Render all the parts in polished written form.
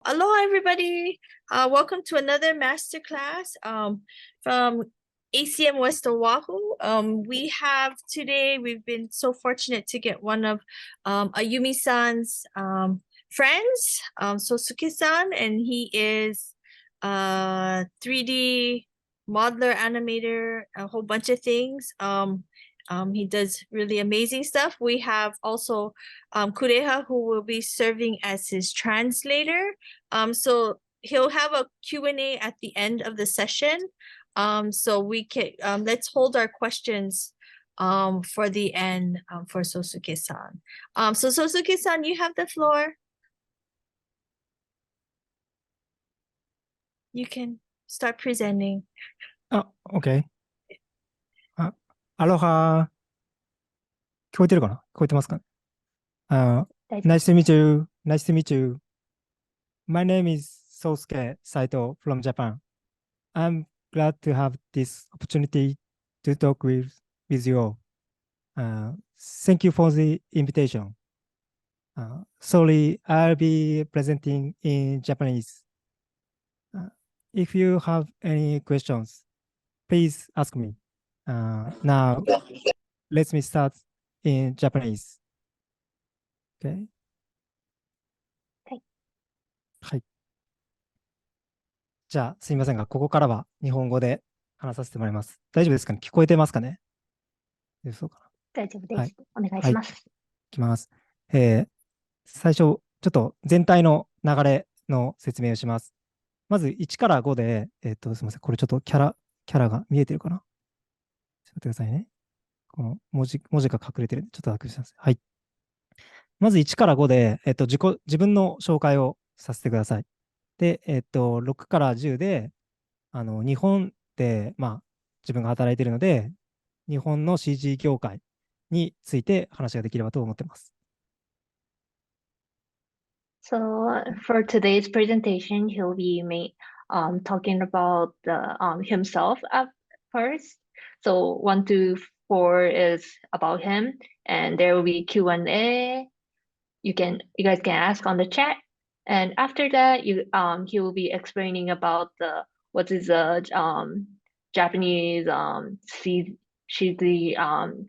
Aloha, everybody. Welcome to another masterclass from ACM West Oahu. We've been so fortunate to get one of Ayumi-san's friends, Sosuke-san, and he is a 3D modeler, animator, a whole bunch of things. He does really amazing stuff. We have also Kureha, who will be serving as his translator. So he'll have a Q&A at the end of the session. So we can let's hold our questions for the end for Sosuke-san. So Sosuke-san, you have the floor. You can start presenting. OK。アロハ。聞こえてるかな？聞こえてますかね？ Nice to meet you. Nice to meet you. My name is Sosuke Saito from Japan. I'm glad to have this opportunity to talk with you all. Thank you for the invitation. Sorry, I'll be presenting in Japanese. If you have any questions, please ask me. Now, let me start in Japanese. Okay? はい。じゃあ、すみませんが、ここからは日本語で話させてもらいます。大丈夫ですかね？聞こえてますかね？そうかな。大丈夫です。はい。お願いします。いきます。最初、ちょっと全体の流れの説明をします。まず1から5で、すみません。これちょっとキャラが見えてるかな？ちょっと待ってくださいね。この文字が隠れてるんで、ちょっと確認します。はい。まず1から5で、自分の紹介をさせてください。で、6から10で、日本で、自分が働いているので、日本の CG 業界について話ができればと思っています。So for today's presentation, he'll be talking about himself at first. So 1 to 4 is about him, and there will be Q&A. You guys can ask on the chat, and after that, he will be explaining about what is the Japanese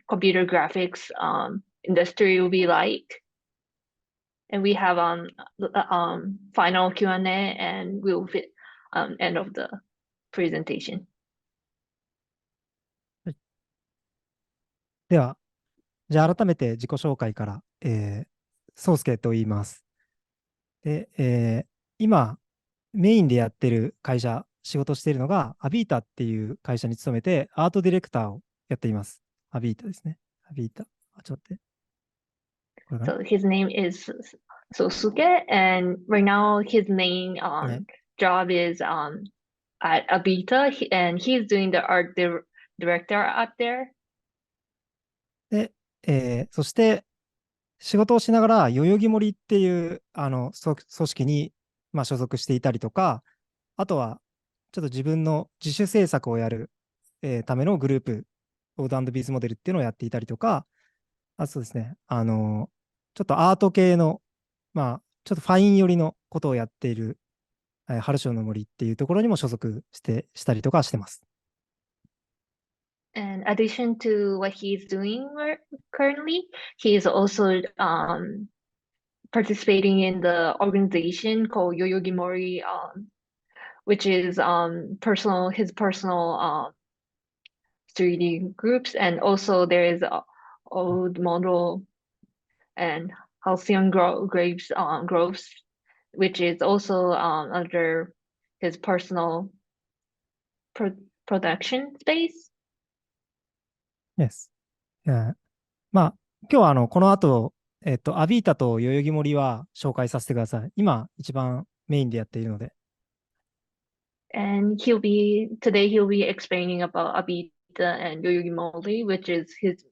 computer graphics industry will be like. And we have final Q&A, and we'll fit end of the presentation. では、じゃあ改めて自己紹介から、宗介と言います。で、今、メインでやってる会社、仕事しているのが、アビータっていう会社に勤めて、アートディレクターをやっています。アビータですね。アビータ。ちょっと待って。So his name is Sosuke, and right now his main job is at Avita, and he's doing the art director out there. で、そして、仕事をしながら、代々木森っていう組織に、所属していたりとか、あとは、ちょっと自分の自主制作をやる、ためのグループ、オード&ビズモデルっていうのをやっていたりとか、そうですね、ちょっとアート系の、ちょっとファイン寄りのことをやっている、春章の森っていうところにも所属したりとかしてます。In addition to what he's doing currently, he's also participating in the organization called Yoyogi Mori, which is his personal 3D groups, and also there is old model and halcyon groves, which is also under his personal production space. Yes. 今日はこの後、アビータと代々木森は紹介させてください。今、一番メインでやっているので。And today he'll be explaining about Avita and Yoyogi Mori, which is his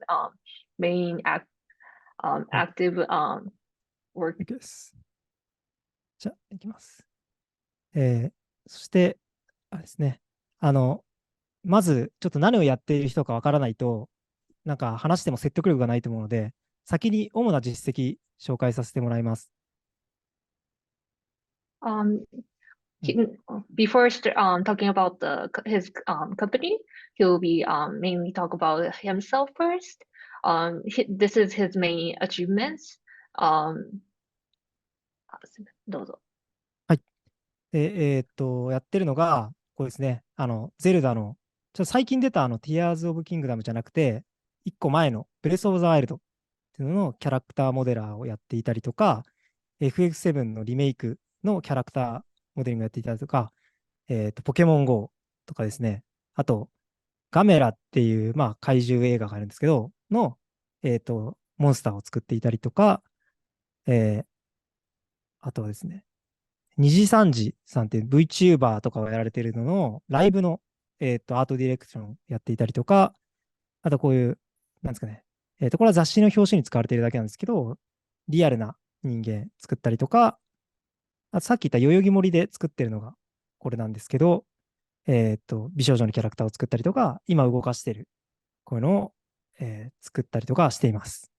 main active work. です。じゃあ、いきます。そして、あれですね。まず、ちょっと何をやっている人かわからないと、なんか話しても説得力がないと思うので、先に主な実績紹介させてもらいます。Before talking about his company, he'll be mainly talk about himself first. This is his main achievements. どうぞ。はい。で、やってるのが、これですね。ゼルダの、最近出たTears of Kingdom じゃなくて、一個前のブレスオブザワイルドっていうののキャラクターモデラーをやっていたりとか、FF7 のリメイクのキャラクターモデリングをやっていたりとか、ポケモン GO とかですね。あと、ガメラっていう、まあ、怪獣映画があるんですけど、モンスターを作っていたりとか、えーあとはですね、二次三次さんっていう VTuber とかをやられているのの、ライブの、アートディレクションをやっていたりとか、あとこういう、なんですかね、これは雑誌の表紙に使われているだけなんですけど、リアルな人間作ったりとか、あとさっき言った代々木森で作ってるのがこれなんですけど、美少女のキャラクターを作ったりとか、今動かしている、こういうのを、作ったりとかしています。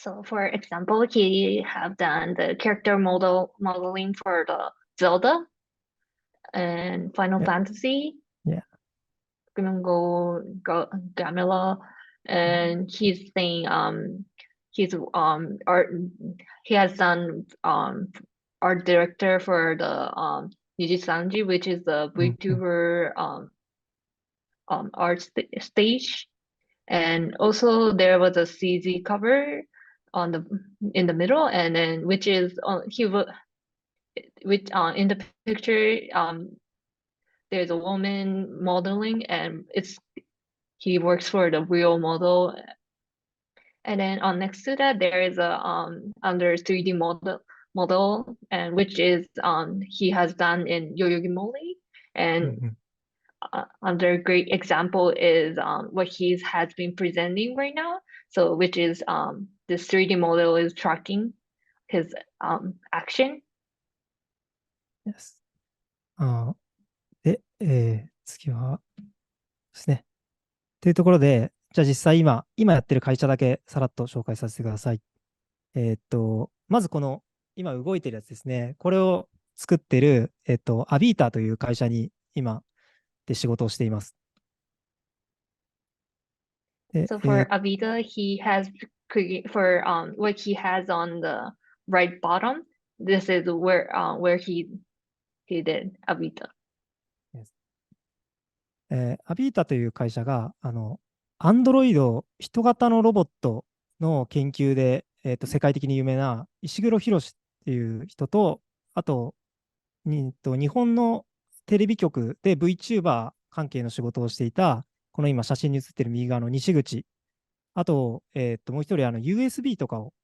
So for example, he have done the character modeling for the Zelda and Final Yeah. Fantasy, Yeah. Pokemon Go, Gamela, and he's saying he's art he has done art director for the Niji Sanji, which is the VTuber art stage. And also there was a CG cover on the in the middle, and then which is which in the picture there's a woman modeling, and he works for the real model. And then on next to that there is a under 3D model, and which is he has done in Yoyogi Mori. And another great example is what he has been presenting right now. So which is this 3D model is tracking his action. Yes. で、次はですね。というところで、じゃあ実際今やってる会社だけさらっと紹介させてください。まずこの今動いてるやつですね。これを作ってる、アビータという会社に今で仕事をしています。So for Avita, he has for what he has on the right bottom. This is where he did Avita. アビータという会社が、アンドロイド、人型のロボットの研究で、世界的に有名な石黒博っていう人と、あと、日本のテレビ局で VTuber 関係の仕事をしていた、この今写真に写っている右側の西口、あと、もう一人USB とかを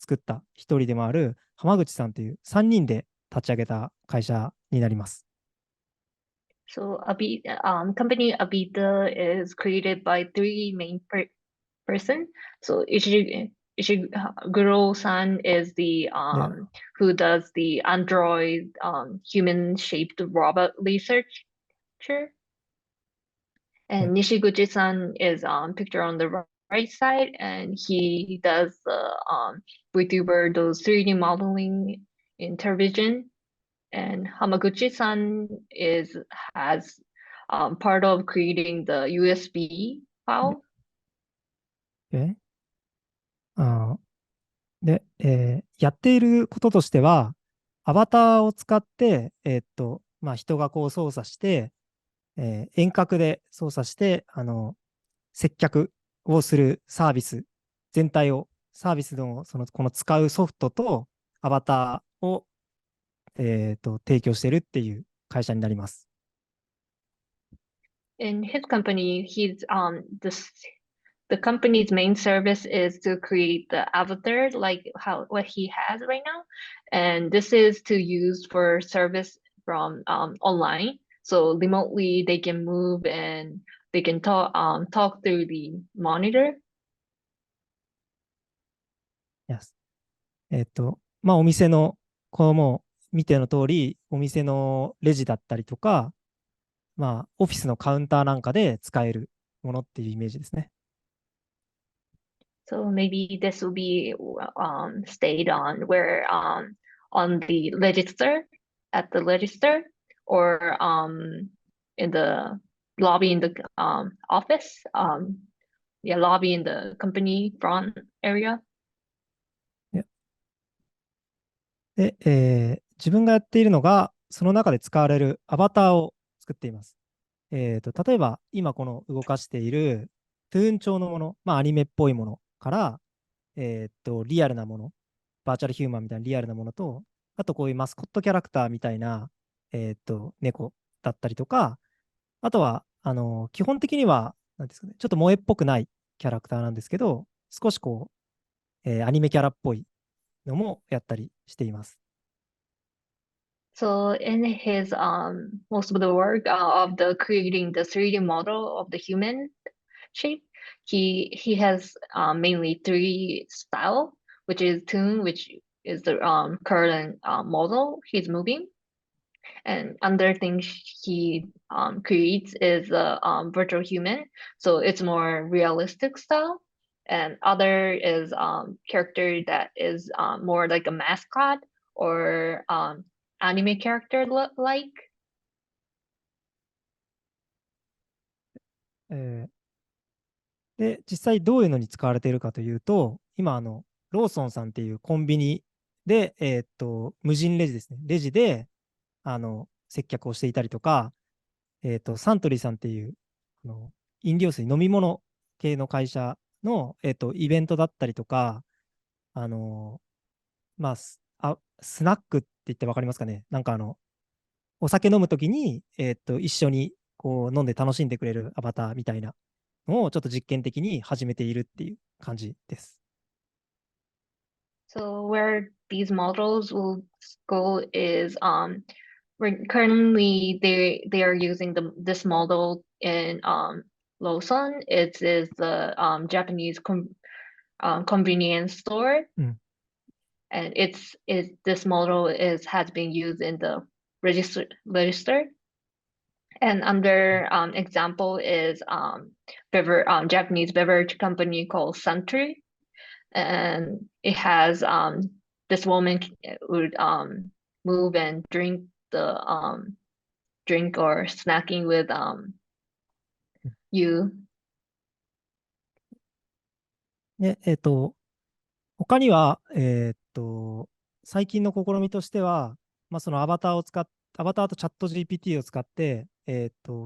作った一人でもある浜口さんという3人で立ち上げた会社になります。So company Avita is created by three main person. So Ishiguro-san is the who does the android human-shaped robot researcher. And Nishiguchi-san is picture on the right side, and he does the VTuber, those 3D modeling in television. And Hamaguchi-san has part of creating the USB file. で、やっていることとしては、アバターを使って、人がこう操作して、遠隔で操作して、接客をするサービス全体を、サービスのこの使うソフトとアバターを、提供しているっていう会社になります。In his company, the company's main service is to create the avatar like what he has right now, and this is to use for service from online. So remotely they can move and they can talk through the monitor. Yes. まあ、お店の、こうもう見ての通り、お店のレジだったりとか、まあ、オフィスのカウンターなんかで使えるものっていうイメージですね。So maybe this will be stayed on where on the register at the register or in the lobby in the office, lobby in the company front area. で、自分がやっているのが、その中で使われるアバターを作っています。例えば、今この動かしているトゥーン調のもの、まあ、アニメっぽいものから、リアルなもの、バーチャルヒューマンみたいなリアルなものと、あとこういうマスコットキャラクターみたいな、猫だったりとか、あとは、基本的には、なんですかね、ちょっと萌えっぽくないキャラクターなんですけど、少しこう、アニメキャラっぽいのもやったりしています。So in his most of the work of the creating the 3D model of the human shape, he has mainly three style, which is Toon, which is the current model he's moving, and other things he creates is the virtual human, so it's more realistic style. And other is character that is more like a mascot or anime character like. えーで、実際どういうのに使われているかというと、今、ローソンさんっていうコンビニで、無人レジですね。レジで、接客をしていたりとか、サントリーさんっていう、あの飲料水、飲み物系の会社の、イベントだったりとか、あの、まあ、スナックって言ってわかりますかね。なんかお酒飲むときに、一緒にこう飲んで楽しんでくれるアバターみたいなのをちょっと実験的に始めているっていう感じです。So where these models will go is currently they are using this model in Lawson. It is the Japanese convenience store, うん。and this model has been used in the register. And under example is Japanese beverage company called Suntory, and it has this woman would move and drink the drink or snacking with you. で、他には、最近の試みとしては、まあ、そのアバターとチャット GPT を使って、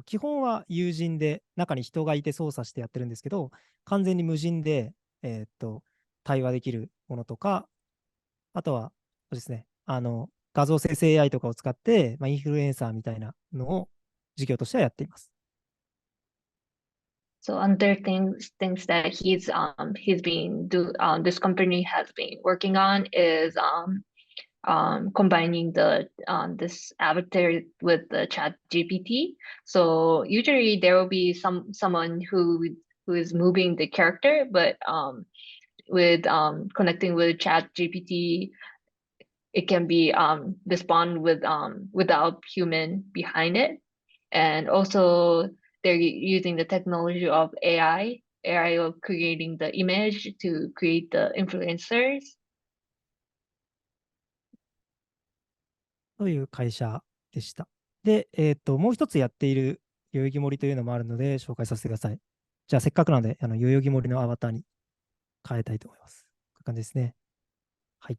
基本は友人で中に人がいて操作してやってるんですけど、完全に無人で、対話できるものとか、あとは、そうですね、画像生成 AI とかを使って、まあ、インフルエンサーみたいなのを事業としてはやっています。So other things that he's been this company has been working on is combining the this avatar with the chat GPT. So usually there will be someone who is moving the character, but with connecting with chat GPT, it can be respond with without human behind it. And also they're using the technology of AI of creating the image to create the influencers. という会社でした。で、もう一つやっている代々木森というのもあるので紹介させてください。じゃあ、せっかくなので、代々木森のアバターに変えたいと思います。こういう感じですね。はい。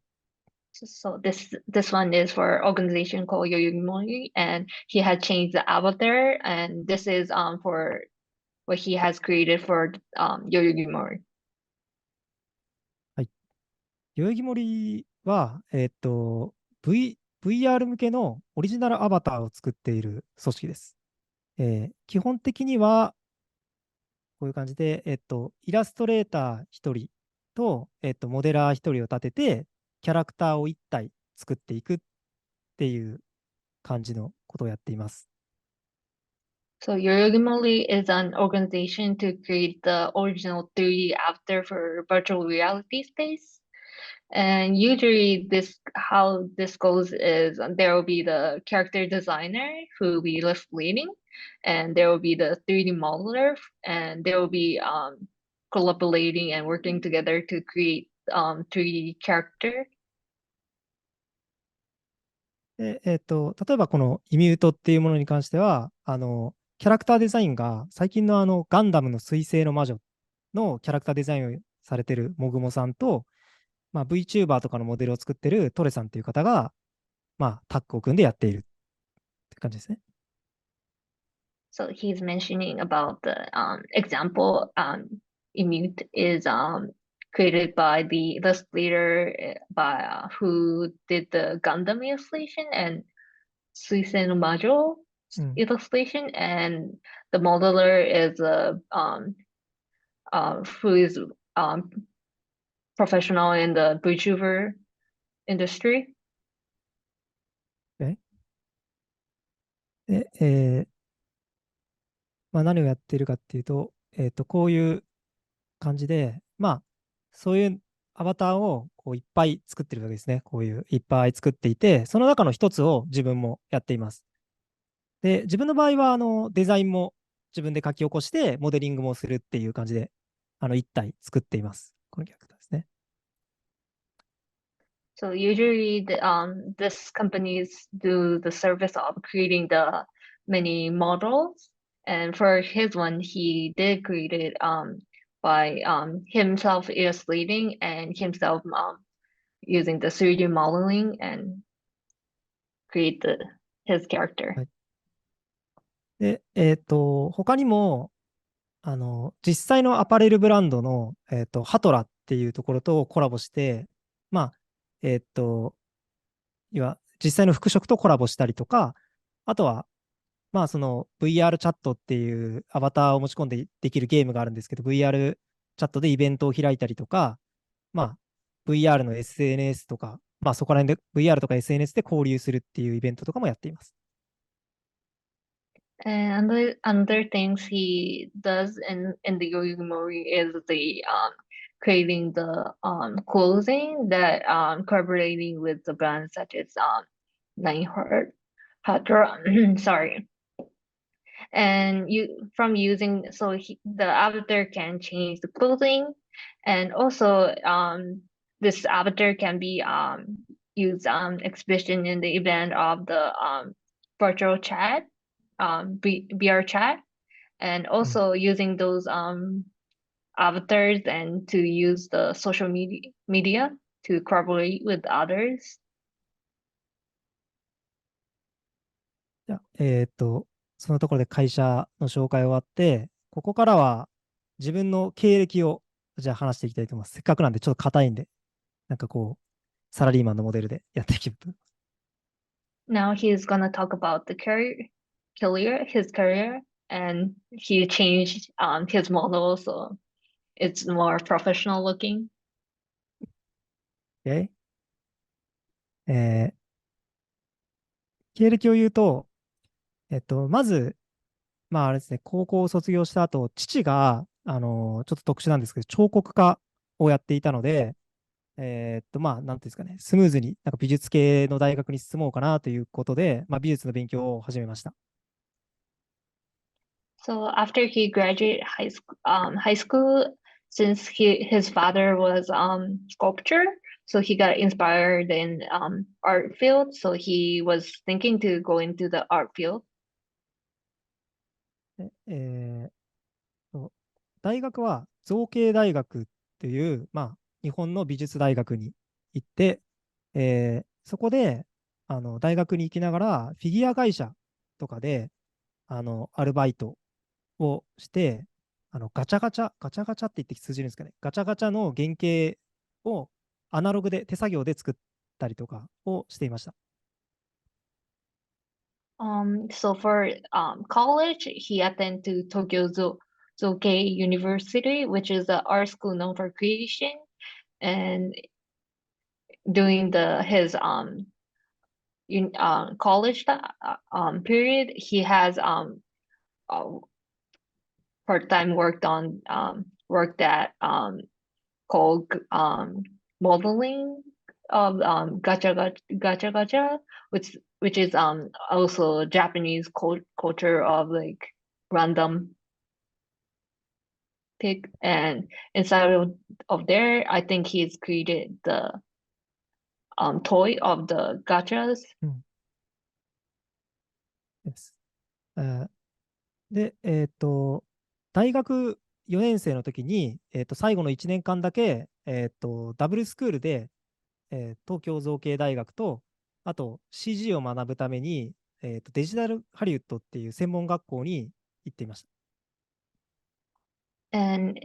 So this one is for organization called Yoyogimori, and he had changed the avatar, and this is for what he has created for Yoyogimori. はい。代々木森は、VR 向けのオリジナルアバターを作っている組織です。基本的には、こういう感じで、イラストレーター1人と、モデラー1人を立てて、キャラクターを1体作っていくっていう感じのことをやっています。So Yoyogimori is an organization to create the original 3D avatar for virtual reality space. And usually how this goes is there will be the character designer who will be leading, and there will be the 3D modeler, and there will be collaborating and working together to create 3D character. で、例えばこのイミュートっていうものに関しては、キャラクターデザインが最近のガンダムの水星の魔女のキャラクターデザインをされてるもぐもさんと、まあ、VTuber とかのモデルを作ってるトレさんっていう方が、まあ、タッグを組んでやっているって感じですね。So he's mentioning about the example Immute is created by the illustrator by who did the Gundam illustration and Suisen Majo うん。 illustration, and the modeler is who is professional in the VTuber industry. で、まあ、何をやっているかっていうと、こういう感じで、まあ、そういうアバターをこういっぱい作ってるわけですね。こういういっぱい作っていて、その中の一つを自分もやっています。で、自分の場合はデザインも自分で書き起こして、モデリングもするっていう感じで、一体作っています。このキャラクターですね。So usually this companies do the service of creating the many models, and for his one he did create it by himself illustrating and himself using the 3D modeling and create his character. はい。で、他にも、実際のアパレルブランドの、ハトラっていうところとコラボして、まあ、実際の服飾とコラボしたりとか、あとは、まあ、その VR チャットっていうアバターを持ち込んでできるゲームがあるんですけど、VR チャットでイベントを開いたりとか、まあ、VR の SNS とか、まあ、そこら辺で VR とか SNS で交流するっていうイベントとかもやっています。And another things he does in the Yorimori is the creating the clothing that collaborating with the brands such as Nine Heart, sorry. And you from using the avatar can change the clothing, and also this avatar can be used exhibition in the event of the virtual chat, VR chat, and うん。 also using those avatars and to use the social media to collaborate with others. じゃあそのところで会社の紹介終わって、ここからは自分の経歴をじゃあ話していきたいと思います。せっかくなんでちょっと硬いんで、なんかこう、サラリーマンのモデルでやっていきます。Now he's gonna talk about the his career, and he changed his model, so it's more professional looking. OK？ 経歴を言うと、まず、まああれですね、高校を卒業した後、父が、ちょっと特殊なんですけど、彫刻家をやっていたので、まあ、なんていうんですかね、スムーズになんか美術系の大学に進もうかなということで、まあ、美術の勉強を始めました。So after he graduated high school, since his father was sculptor, so he got inspired in art field. So he was thinking to go into the art field. で大学は造形大学っていう、まあ、日本の美術大学に行って、そこで大学に行きながらフィギュア会社とかでアルバイトをして、ガチャガチャって言って通じるんですかね。ガチャガチャの原型をアナログで手作業で作ったりとかをしていました。So for college, he attended to Tokyo Zoukei University, which is an art school known for creation. And during his college period, he has part-time work that called modeling of gacha, which is also Japanese culture of like random pick, and inside of there, I think he's created the toy of the gachas. うん。です。で、大学4年生の時に、最後の1年間だけ、ダブルスクールで、東京造形大学と、あと CG を学ぶために、デジタルハリウッドっていう専門学校に行っていました。And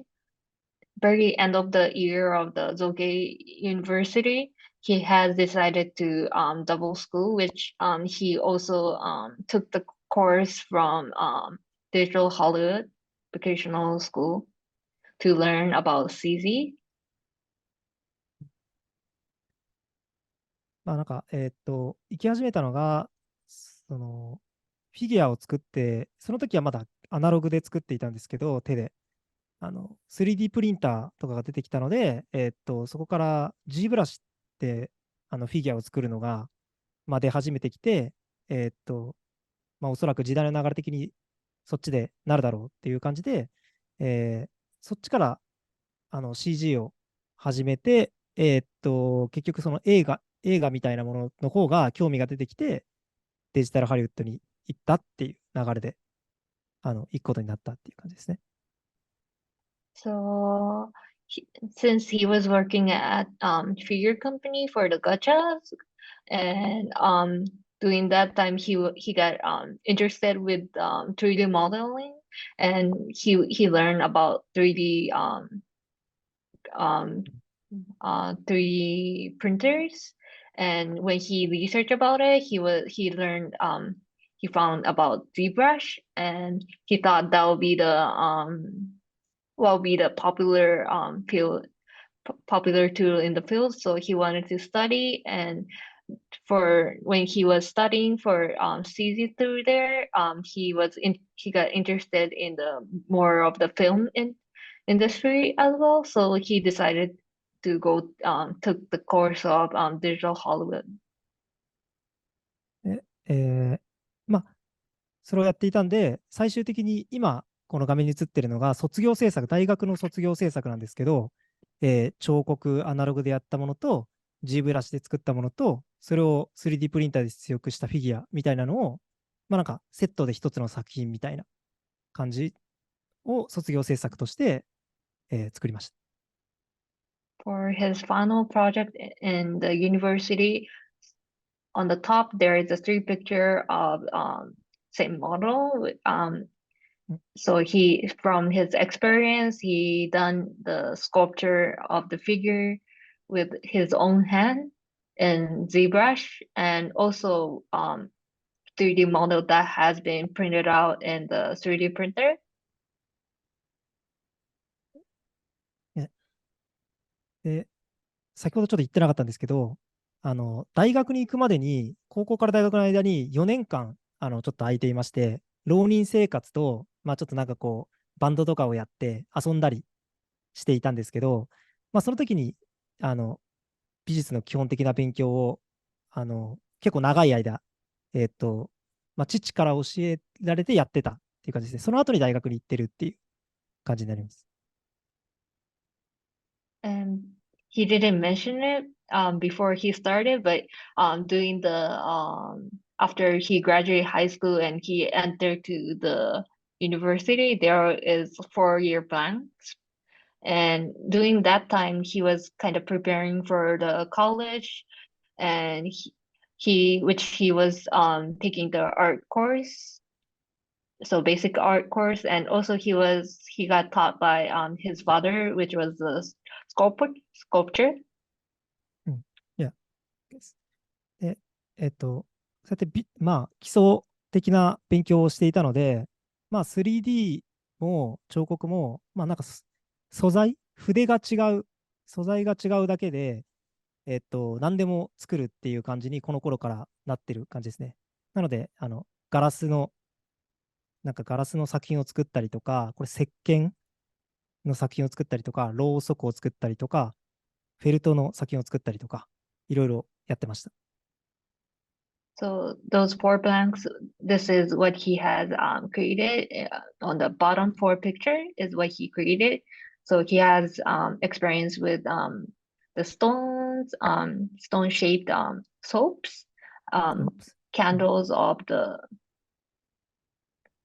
very end of the year of the Zoge University, he has decided to double school, which he also took the course from Digital Hollywood Vocational School to learn about CZ. まあなんか、行き始めたのが、フィギュアを作って、その時はまだアナログで作っていたんですけど、手で。3D プリンターとかが出てきたので、そこから G ブラシってフィギュアを作るのが、まあ、出始めてきて、まあ、おそらく時代の流れ的にそっちでなるだろうっていう感じで、そっちからCG を始めて、結局その映画みたいなものの方が興味が出てきて、デジタルハリウッドに行ったっていう流れで、行くことになったっていう感じですね。So since he was working at figure company for the gachas, and during that time he got interested with 3D modeling, and he learned about 3D um 3D printers. And when he researched about it, he learned he found about ZBrush, and he thought that would be the popular field popular tool in the field. So he wanted to study, and for when he was studying for CZ through there, he got interested in the more of the film industry as well. So he decided to go took the course of digital Hollywood. でまあ、それをやっていたんで、最終的に今、この画面に映ってるのが卒業制作、大学の卒業制作なんですけど、彫刻、アナログでやったものと、G ブラシで作ったものと、それを 3D プリンターで出力したフィギュアみたいなのを、まあなんかセットで一つの作品みたいな感じを卒業制作として、作りました。For his final project in the university, on the top there is a three picture of same model. So he, from his experience, he done the sculpture of the figure with his own hand in ZBrush, and also 3D model that has been printed out in the 3D printer. で、先ほどちょっと言ってなかったんですけど、大学に行くまでに、高校から大学の間に4年間、ちょっと空いていまして、浪人生活と、まあ、ちょっとなんかこう、バンドとかをやって遊んだりしていたんですけど、まあ、その時に、あの、美術の基本的な勉強を、結構長い間、まあ、父から教えられてやってたっていう感じですね。その後に大学に行ってるっていう感じになります。And he didn't mention it before he started, but doing the after he graduated high school and he entered to the university, there is 4 year blanks. And during that time, he was kind of preparing for the college, and which he was taking the art course, so basic art course, and also he got taught by his father, which was the sculpture. うん。いや、で、そうやってまあ、基礎的な勉強をしていたので、まあ、3D も彫刻も、まあ、なんか筆が違う、素材が違うだけで、何でも作るっていう感じに、この頃からなってる感じですね。なので、ガラスの作品を作ったりとか、これ、石鹸の作品を作ったりとか、ろうそくを作ったりとか、フェルトの作品を作ったりとか、いろいろやってました。So those 4 blanks, this is what he has created. On the bottom 4 picture is what he created. So he has experience with the stones, stone-shaped soaps, うん。candles of the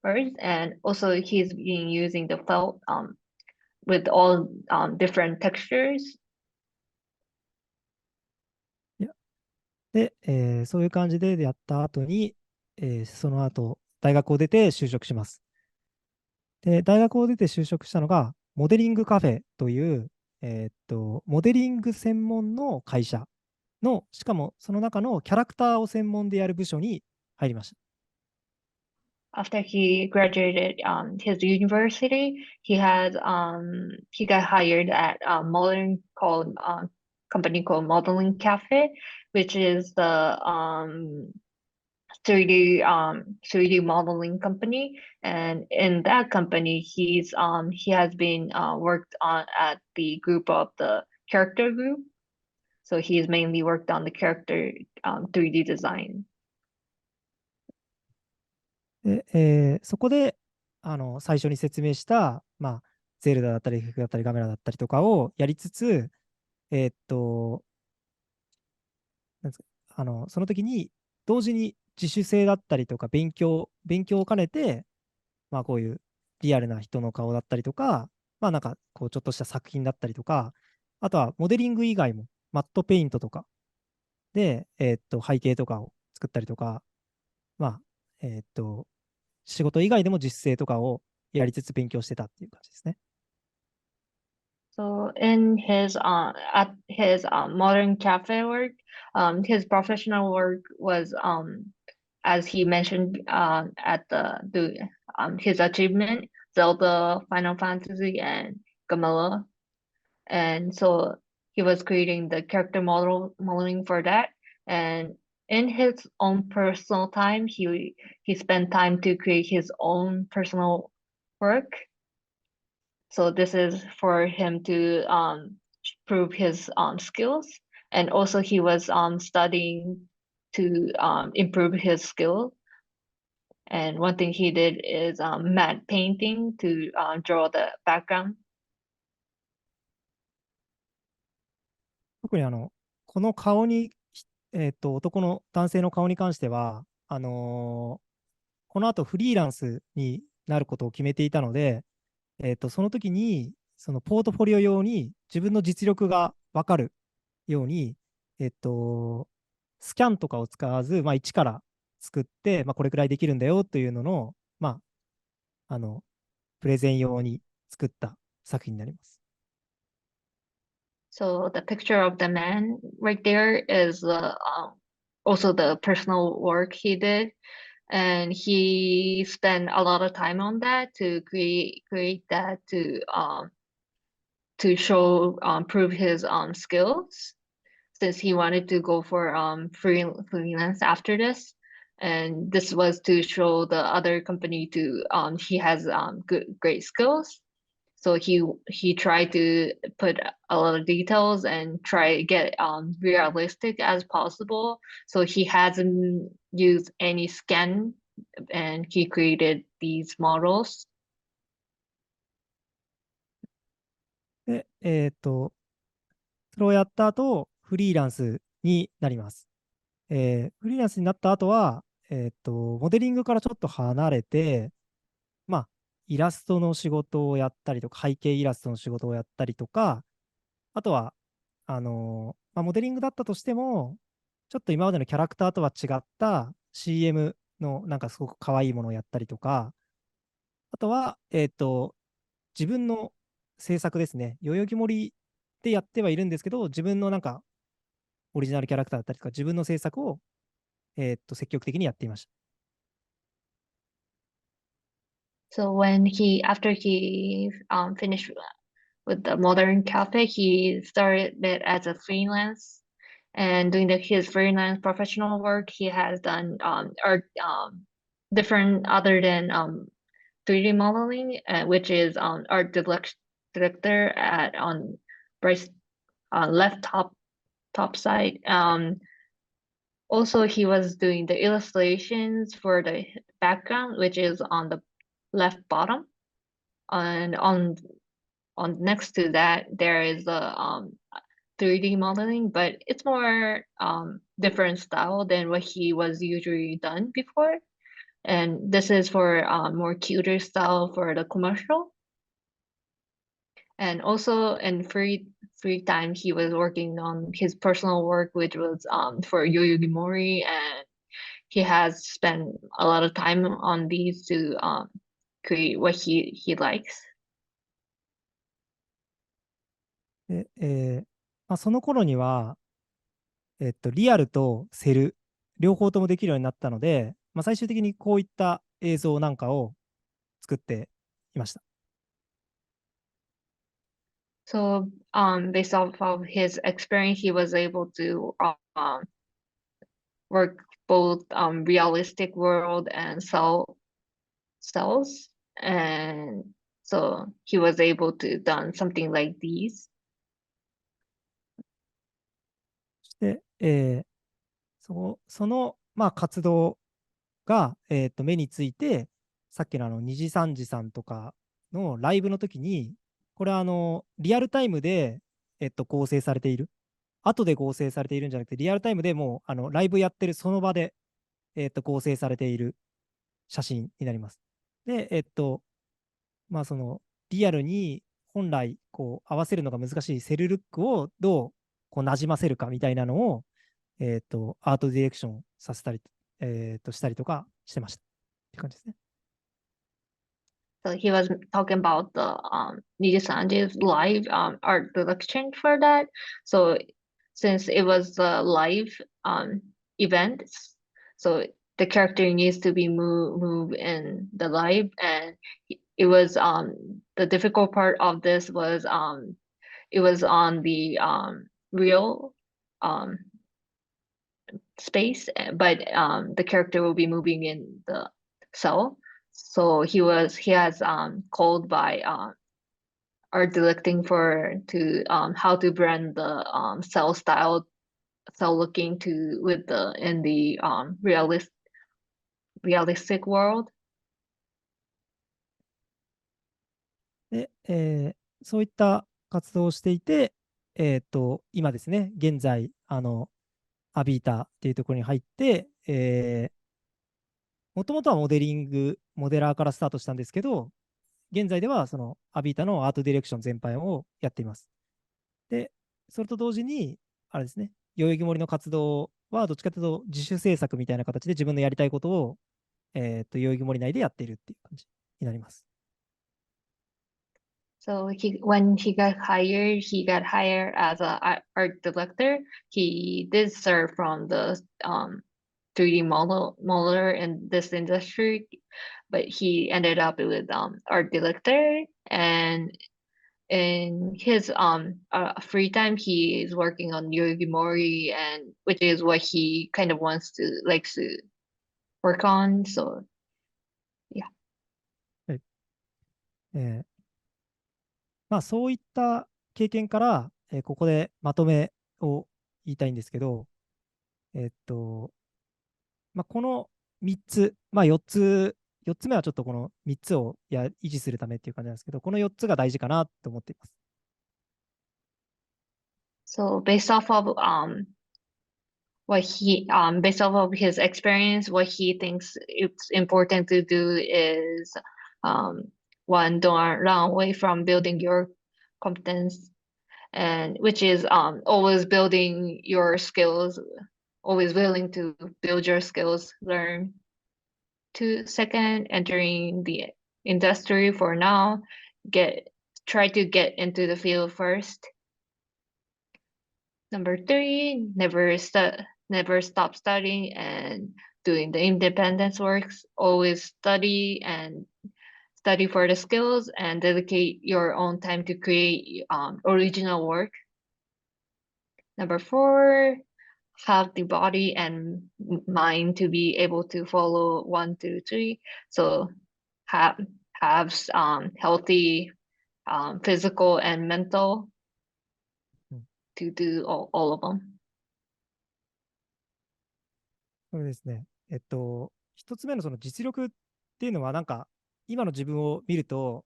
first, and also he's been using the felt with all different textures. で、そういう感じでやった後に、その後、大学を出て就職します。で、大学を出て就職したのが、モデリングカフェという、モデリング専門の会社の、しかもその中のキャラクターを専門でやる部署に入りました。After he graduated his university, he got hired at a modeling called company called Modeling Cafe, which is the 3D modeling company, and in that company he has been worked on at the group of the character group, so he's mainly worked on the character 3D design. で、そこで最初に説明した、ゼルダだったり、フクだったり、ガメラだったりとかをやりつつ、えーっと、なんですかその時に同時に自主性だったりとか勉強を兼ねて、こういうリアルな人の顔だったりとか、なんかこうちょっとした作品だったりとか、あとはモデリング以外もマットペイントとかで、背景とかを作ったりとか、まあ、仕事以外でも実践とかをやりつつ勉強してたっていう感じですね。So in his at his modern cafe work, his professional work was as he mentioned at the his achievement, Zelda, Final Fantasy, and Gamela, and so he was creating the character modeling for that. And in his own personal time, he spent time to create his own personal work. So this is for him to prove his skills, and also he was studying to improve his skill. And one thing he did is matte painting to draw the background. 特にこの顔に、男性の顔に関しては、この後フリーランスになることを決めていたので、その時に、そのポートフォリオ用に自分の実力が分かるように、スキャンとかを使わず、一から作って、これくらいできるんだよというのの、プレゼン用に作った作品になります。So the picture of the man right there is also the personal work he did, and he spent a lot of time on that to create that to show prove his skills, since he wanted to go for freelance after this, and this was to show the other company to he has great skills. So he tried to put a lot of details and try to get realistic as possible. So he hasn't used any scan, and he created these models. で、それをやった後、フリーランスになります。フリーランスになった後は、モデリングからちょっと離れて、イラストの仕事をやったりとか、背景イラストの仕事をやったりとか、あとは、モデリングだったとしても、ちょっと今までのキャラクターとは違った CM のなんかすごく可愛いものをやったりとか、あとは、自分の制作ですね、代々木森でやってはいるんですけど、自分のなんかオリジナルキャラクターだったりとか、自分の制作を、積極的にやっていました。So after he finished with the modern cafe, he started it as a freelance, and doing his freelance professional work, he has done art different other than 3D modeling, which is art director at on Bryce left top side. Also, he was doing the illustrations for the background, which is on the left bottom, and on next to that there is the 3D modeling, but it's more different style than what he was usually done before. and this is for more cuter style for the commercial. And also in free time, he was working on his personal work, which was for Yoyogi Mori, and he has spent a lot of time on these to create what he likes. で、その頃には、リアルとセル、両方ともできるようになったので、最終的にこういった映像なんかを作っていました。So, based off of his experience, he was able to work both realistic world and cells, and so he was able to done something like these. そして、その、活動が、目について、さっきの2時3時さんとかのライブの時に、これはリアルタイムで、合成されている。後で合成されているんじゃなくて、リアルタイムでもうライブやってるその場で、合成されている写真になります。で、そのリアルに本来こう合わせるのが難しいセルルックをどうこうなじませるかみたいなのを、アートディレクションさせたり、したりとかしてました。って感じですね。So he was talking about the Nijisanji's live art direction for that. So since it was a live event, so the character needs to be move in the live, and it was the difficult part of this was it was on the real um space, but the character will be moving in the cell. So he has called by art directing for to how to blend the cell style, cell looking to with the in the realistic world. で、そういった活動をしていて、今ですね、現在、アビータっていうところに入って、もともとはモデリング、モデラーからスタートしたんですけど、現在ではそのアビータのアートディレクション全般をやっています。で、それと同時に、あれですね、代々木森の活動はどっちかというと自主制作みたいな形で自分のやりたいことを、代々木森内でやっているっていう感じになります。So when he got hired as a art director. He did serve from the 3D modeler in this industry, but he ended up with art director, and in his free time he is working on Yogi Mori, and which is what he kind of likes to work on. So yeah. はい。そういった経験から、ここでまとめを言いたいんですけど、この3つ、4つ目はちょっとこの3つを維持するためっていう感じなんですけど、この4つが大事かなと思っています。So based off of based off of his experience, what he thinks it's important to do is one, don't run away from building your competence, and which is always building your skills, always willing to build your skills, learn. Two, second, entering the industry for now, try to get into the field first. Number three, never stop studying and doing the independence works. Always study for the skills and dedicate your own time to create original work. Number four, have the body and mind to be able to follow 1, 2, 3. So have healthy physical and mental to do all of them. そうですね。一つ目のその実力っていうのは、なんか、今の自分を見ると、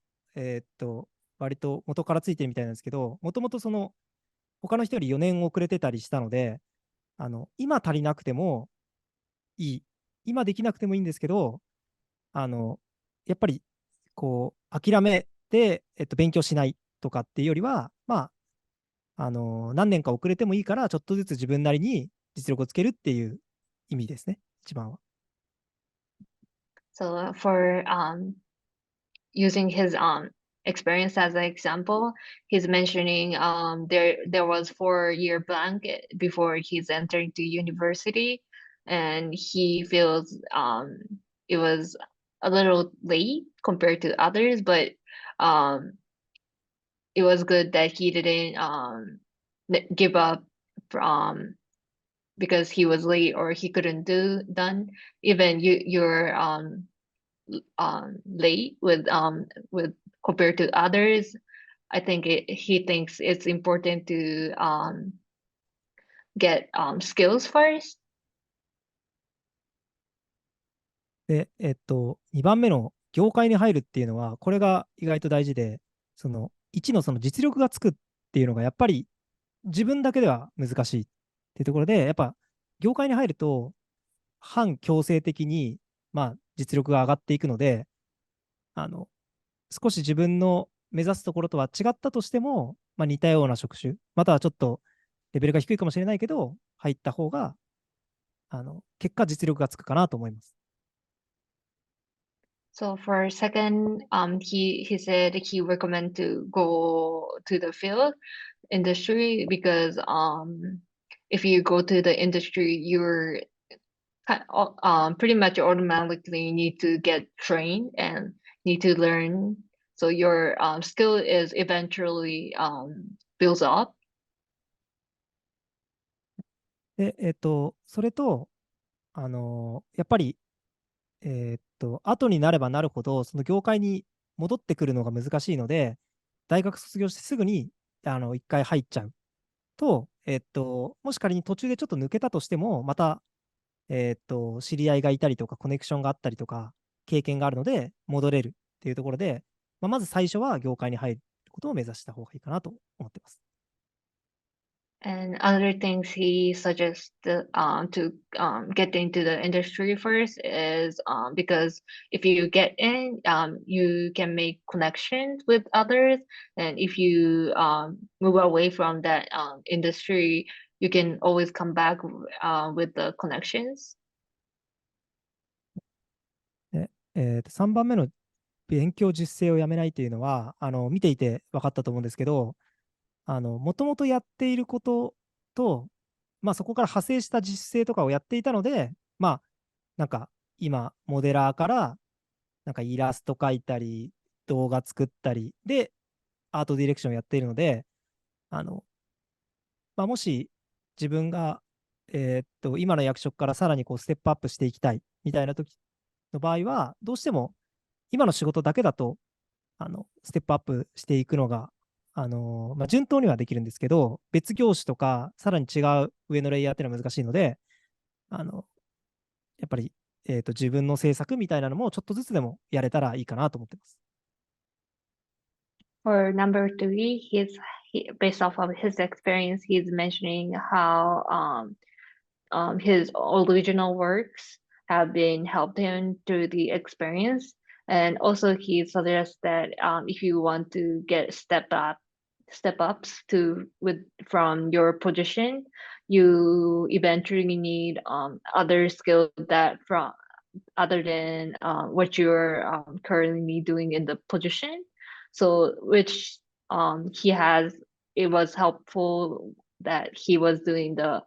割と元からついてるみたいなんですけど、もともとその、他の人より4年遅れてたりしたので、今足りなくてもいい。今できなくてもいいんですけど、やっぱりこう諦めて、勉強しないとかっていうよりは、何年か遅れてもいいから、ちょっとずつ自分なりに実力をつけるっていう意味ですね、一番は。So for using his experience as an example, he's mentioning there was 4 year blank before he's entering to university, and he feels it was a little late compared to others, but um it was good that he didn't give up from because he was late or he couldn't do done. Even you're late with compared to others. I think he thinks it's important to get skills first. で、2番目の業界に入るっていうのは、これが意外と大事で、1のその実力がつくっていうのが、やっぱり自分だけでは難しいっていうところで、やっぱ業界に入ると、反強制的に、実力が上がっていくので、あの、少し自分の目指すところとは違ったとしても、似たような職種、またはちょっとレベルが低いかもしれないけど、入った方が、結果実力がつくかなと思います。So for second, he said he recommend to go to the field industry because if you go to the industry, you're pretty much automatically need to get trained and need to learn. So your skill is eventually builds up. で、それと、やっぱり、後になればなるほど、その業界に戻ってくるのが難しいので、大学卒業してすぐに一回入っちゃうと、もし仮に途中でちょっと抜けたとしても、また、知り合いがいたりとか、コネクションがあったりとか、経験があるので、戻れるっていうところで、まず最初は業界に入ることを目指した方がいいかなと思ってます。And other things he suggests to get into the industry first is because if you get in, you can make connections with others, and if you move away from that industry, you can always come back with the connections. で3番目の勉強実践をやめないというのは、見ていて分かったと思うんですけど、もともとやっていることと、そこから派生した実践とかをやっていたので、なんか今、モデラーからなんかイラスト描いたり、動画作ったりで、アートディレクションをやっているので、あの、もし自分が、今の役職からさらにこうステップアップしていきたいみたいな時の場合は、どうしても今の仕事だけだと、ステップアップしていくのが、順当にはできるんですけど、別業種とか、さらに違う上のレイヤーっていうのは難しいので、あの、やっぱり、自分の制作みたいなのもちょっとずつでもやれたらいいかなと思ってます。For number three, based off of his experience, he's mentioning how his original works have been helped him through the experience. And also he suggests that if you want to get step ups to with from your position, you eventually need other skills that from other than what you're currently doing in the position. So which he has, it was helpful that he was doing the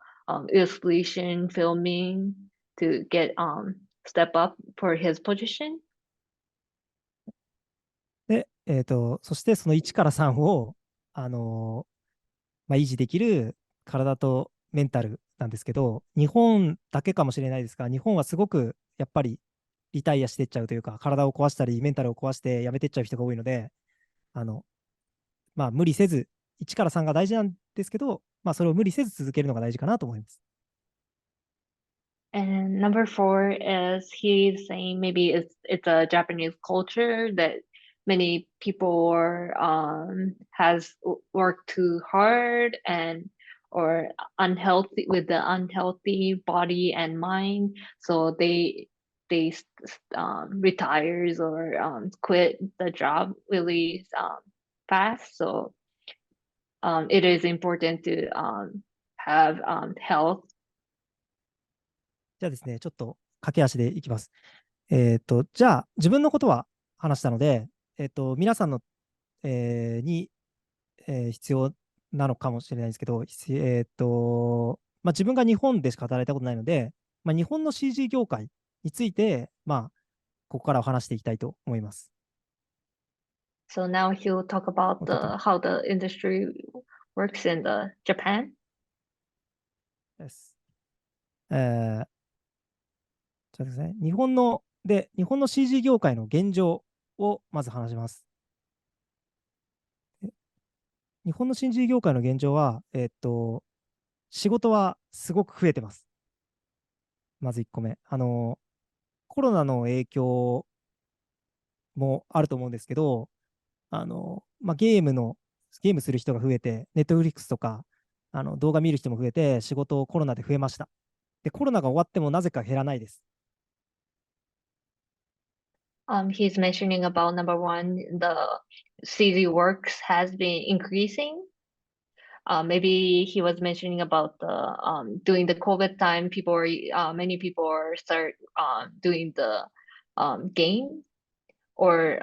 illustration filming to get step up for his position. で、そしてその1から3を、維持できる体とメンタルなんですけど、日本だけかもしれないですが、日本はすごくやっぱりリタイアしていっちゃうというか、体を壊したり、メンタルを壊してやめてっちゃう人が多いので、あの、無理せず、1から3が大事なんですけど、それを無理せず続けるのが大事かなと思います。And number four is he's saying maybe it's a Japanese culture that many people are, has worked too hard and or unhealthy with the unhealthy body and mind. So they retires or quit the job really fast. So it is important to have health. じゃあですね、ちょっと駆け足でいきます。じゃあ、自分のことは話したので、皆さんの、に、必要なのかもしれないですけど、まあ、自分が日本でしか働いたことないので、まあ、日本の CG 業界について、まあ、ここからお話していきたいと思います。So now he'll talk about おっとっと how the industry works in the Japan. です。じゃあですね、日本の CG 業界の現状をまず話します。日本の CG 業界の現状は、仕事はすごく増えてます。まず1個目。コロナの影響もあると思うんですけど、まあ、ゲームする人が増えて、ネットフリックスとか、動画見る人も増えて、仕事をコロナで増えました。で、コロナが終わってもなぜか減らないです。He's mentioning about number one, the CZ works has been increasing. Maybe he was mentioning about the during the COVID time, many people are start doing the game or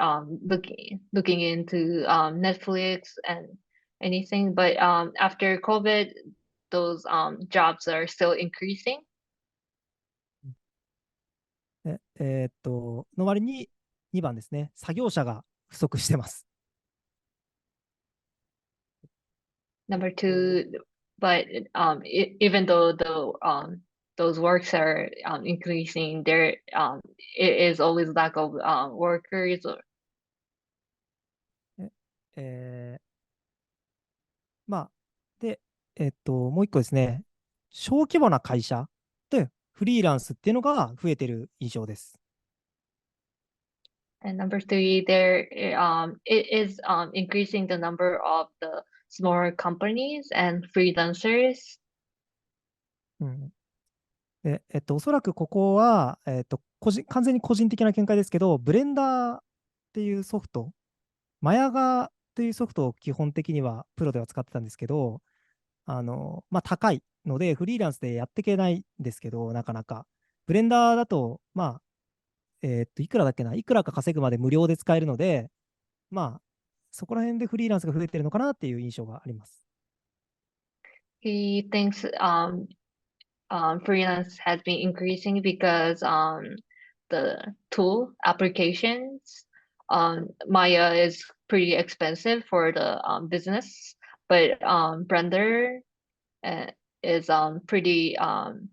looking into Netflix and anything. But after COVID, those jobs are still increasing. の割に2番ですね、作業者が不足してます。Number two, but even though those works are increasing, it is always lack of workers. Or まあ、で、もう1個ですね、小規模な会社でフリーランスっていうのが増えてる印象です。And number three, it is increasing the number of the smaller companies and freelancers. うんでおそらくここは、完全に個人的な見解ですけど、ブレンダーっていうソフト、マヤガというソフトを基本的にはプロでは使ってたんですけど、まあ、高いので、フリーランスでやっていけないんですけど、なかなか。ブレンダーだと、まあ、いくらだっけな、いくらか稼ぐまで無料で使えるので、まあ、そこら辺でフリーランスが増えてるのかなっていう印象があります。He thinks freelance has been increasing because the tool applications Maya is pretty expensive for the business, but Blender uh, is pretty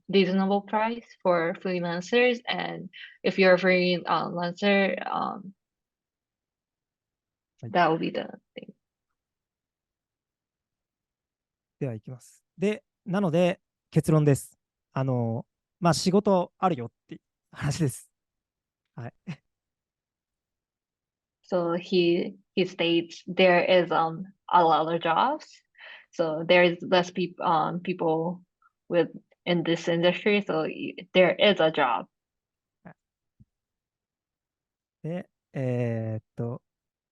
reasonable price for freelancers. And if you're a freelancer, はい、that will be the thing. では、いきます。で、なので、結論です。まあ、仕事あるよって話です。はい。So he states there is a lot of jobs. So there is less people with in this industry. So there is a job. で、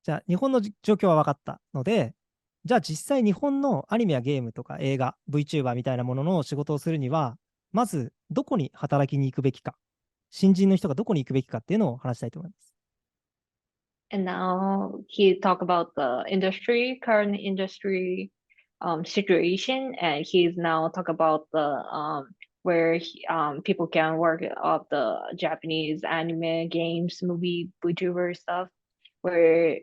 じゃあ、日本の状況は分かったので、じゃあ実際日本のアニメやゲームとか映画、VTuber みたいなものの仕事をするには、まずどこに働きに行くべきか、新人の人がどこに行くべきかっていうのを話したいと思います。And now he talk about the current industry situation, and he's now talk about the where people can work of the Japanese anime, games, movie, VTuber stuff. Where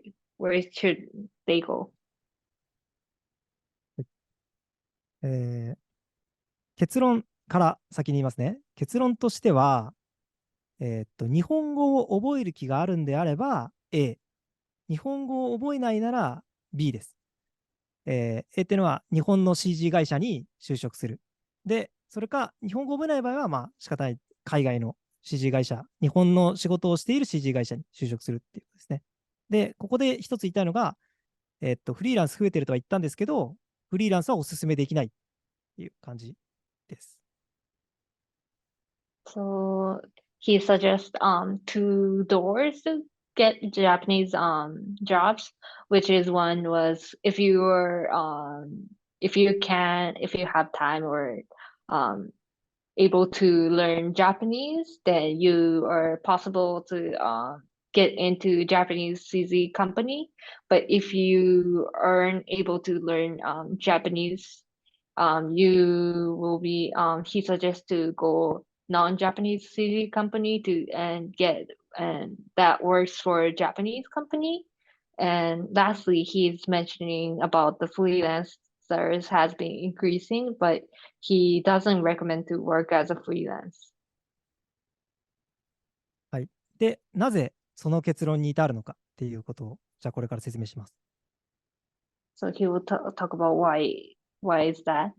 should they go? えー結論から先に言いますね。結論としては、日本語を覚える気があるんであれば A、日本語を覚えないなら B です。A っていうのは日本の CG 会社に就職する。で、それか日本語を覚えない場合はまあ仕方ない。海外の CG 会社、日本の仕事をしている CG 会社に就職するっていうことですね。で、ここで一つ言いたいのが、フリーランス増えてるとは言ったんですけど、フリーランスはお勧めできないっていう感じです。So he suggests two doors to get Japanese jobs, which is one was if you have time or um able to learn Japanese, then you are possible to get into Japanese CZ company. But if you aren't able to learn Japanese, you will be he suggests to go non-Japanese CZ company to and get and that works for a Japanese company. And lastly, he's mentioning about the freelancers has been increasing, but he doesn't recommend to work as a freelance. はい。で、なぜその結論に至るのかっていうことを、じゃあこれから説明します。So he will talk about why is that?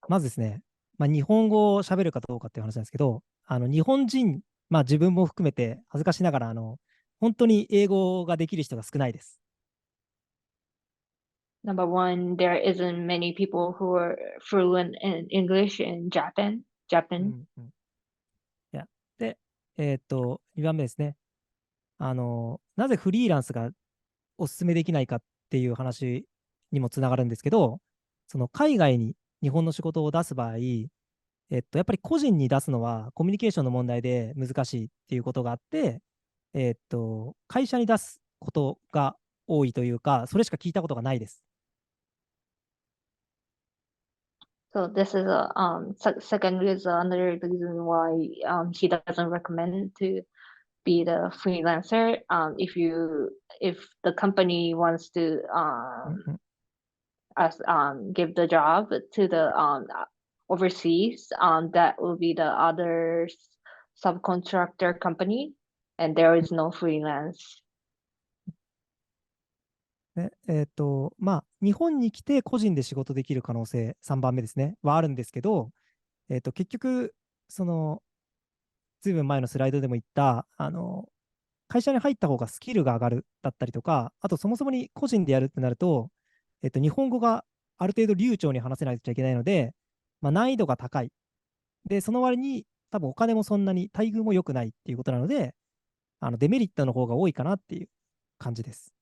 まずですね、日本語を喋るかどうかっていう話なんですけど、日本人、自分も含めて恥ずかしながら、本当に英語ができる人が少ないです。Number one, there isn't many people who are fluent in English in Japan. いやで、2番目ですね。なぜフリーランスがお勧めできないかっていう話にもつながるんですけど、その海外に日本の仕事を出す場合、やっぱり個人に出すのはコミュニケーションの問題で難しいっていうことがあって、会社に出すことが多いというか、それしか聞いたことがないです。So this is a second is another reason why he doesn't recommend to be the freelancer. If the company wants to give the job to the overseas, that will be the other subcontractor company, and there is no freelance. で日本に来て個人で仕事できる可能性、3番目ですね、はあるんですけど、結局、ずいぶん前のスライドでも言った、会社に入った方がスキルが上がるだったりとか、あとそもそもに個人でやるってなると、日本語がある程度流暢に話せないといけないので、難易度が高い。で、その割に多分お金もそんなに待遇も良くないっていうことなので、デメリットの方が多いかなっていう感じです。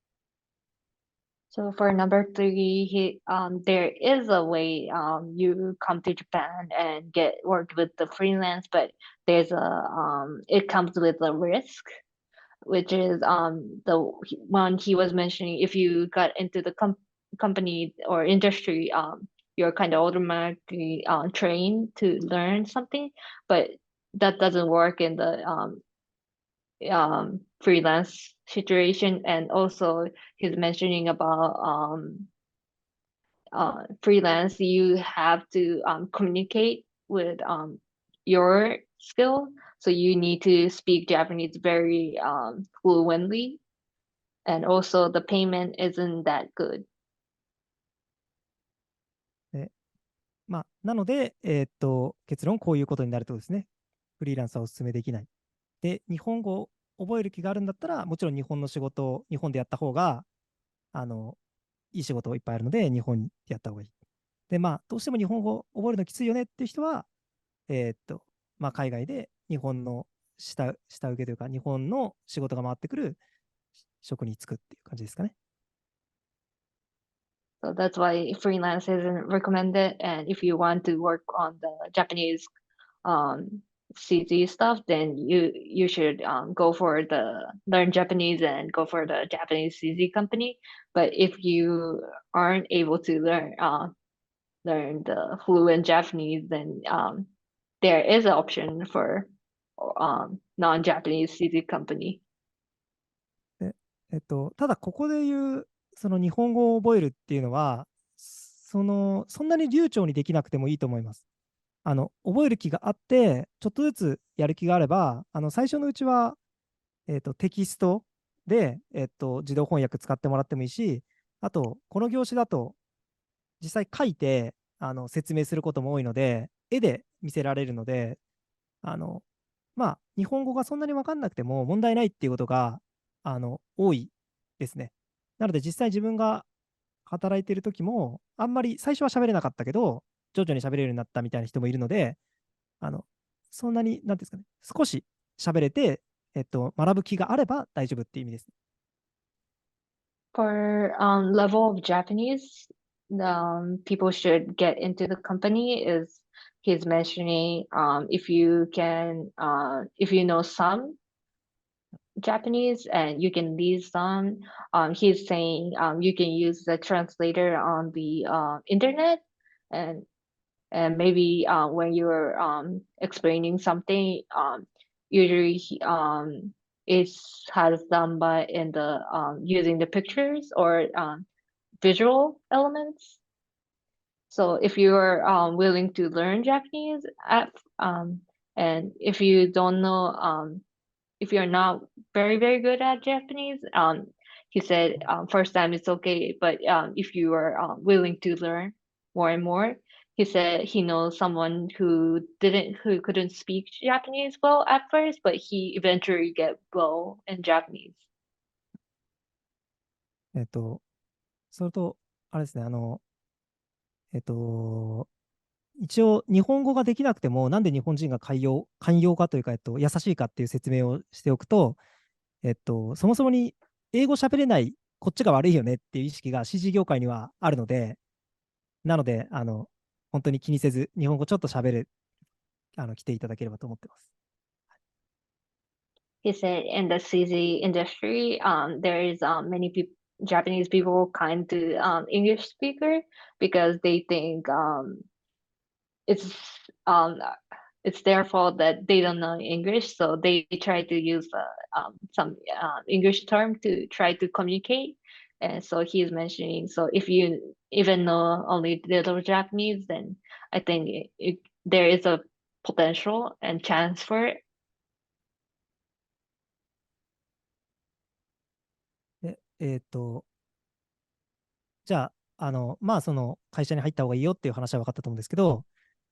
So for number three, there is a way you come to Japan and get work with the freelance, but it comes with a risk, which is the one he was mentioning. If you got into the company or industry, you're kind of automatically trained to learn something, but that doesn't work in the freelance situation. And also he's mentioning about freelance, you have to communicate with your skill. So you need to speak Japanese very fluently. And also the payment isn't that good. でなので、結論こういうことになるとですね、フリーランスはお勧めできない。で、日本語を覚える気があるんだったら、もちろん日本の仕事を日本でやった方が、いい仕事いっぱいあるので、日本でやった方がいい。で、どうしても日本語を覚えるのきついよねっていう人は、海外で日本の下請けというか、日本の仕事が回ってくる職に就くっていう感じですかね。So that's why freelance isn't recommended. And if you want to work on the Japanese CZ stuff, then you should go for the learn Japanese and go for the Japanese CZ company. But if you aren't able to learn the fluent Japanese, then there is an option for non-Japanese CZ company. でただ、ここで言う、その日本語を覚えるっていうのは、そんなに流暢にできなくてもいいと思います。覚える気があって、ちょっとずつやる気があれば、最初のうちは、テキストで、自動翻訳使ってもらってもいいし、あと、この業種だと、実際書いて説明することも多いので、絵で見せられるので、日本語がそんなに分かんなくても問題ないっていうことが多いですね。なので、実際自分が働いている時も、あんまり最初は喋れなかったけど、徐々に喋れるようになったみたいな人もいるので、そんなに、なんていうんですかね、少し喋れて、学ぶ気があれば大丈夫っていう意味です。For level of Japanese, people should get into the company is he's mentioning if you can if you know some Japanese and you can lead some, he's saying you can use the translator on the internet and maybe when you're explaining something, usually it's has done by in the using the pictures or visual elements. So if you're willing to learn Japanese and if you don't know if you're not very good at Japanese, he said first time it's okay, but if you are willing to learn more and more, he said he knows someone who couldn't speak Japanese well at first, but he eventually get well in Japanese. それと、あれですね、一応、日本語ができなくても、なんで日本人が寛容かというか、優しいかっていう説明をしておくと、そもそもに英語喋れないこっちが悪いよねっていう意識が CG 業界にはあるので、なので、本当に気にせず、日本語ちょっと喋る、来ていただければと思ってます。He said in the CG industry, there is many people, Japanese people kind to English speaker because they think it's um it's their fault that they don't know English, so they try to use some English term to try to communicate. And so he's mentioning, so if you even know only little Japanese, then I think there is a potential and chance for it. で、じゃあ、まあ、その会社に入った方がいいよっていう話は分かったと思うんですけど、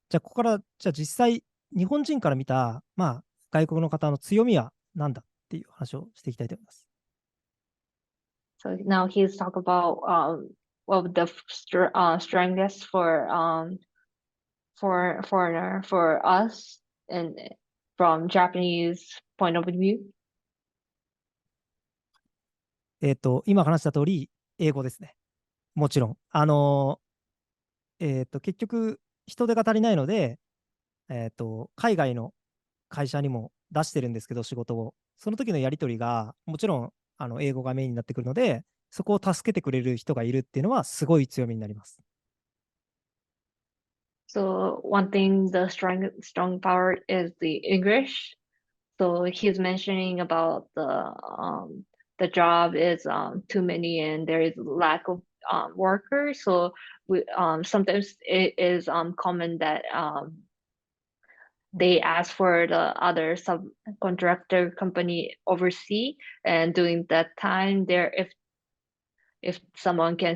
じゃあ、ここから、じゃあ実際、日本人から見た、まあ、外国の方の強みは何だっていう話をしていきたいと思います。So now he's talk about what the strongest for foreigner for us and from Japanese point of view. 今話した通り、英語ですね。もちろん。結局、人手が足りないので、海外の会社にも出してるんですけど、仕事を。その時のやり取りが、もちろん、英語がメインになってくるので、そこを助けてくれる人がいるっていうのは、すごい強みになります。So one thing, the strong power is the English. So he's mentioning about the job is too many and there is lack of workers. So we sometimes it is common that they ask for the other subcontractor company overseas, and during that time there if someone can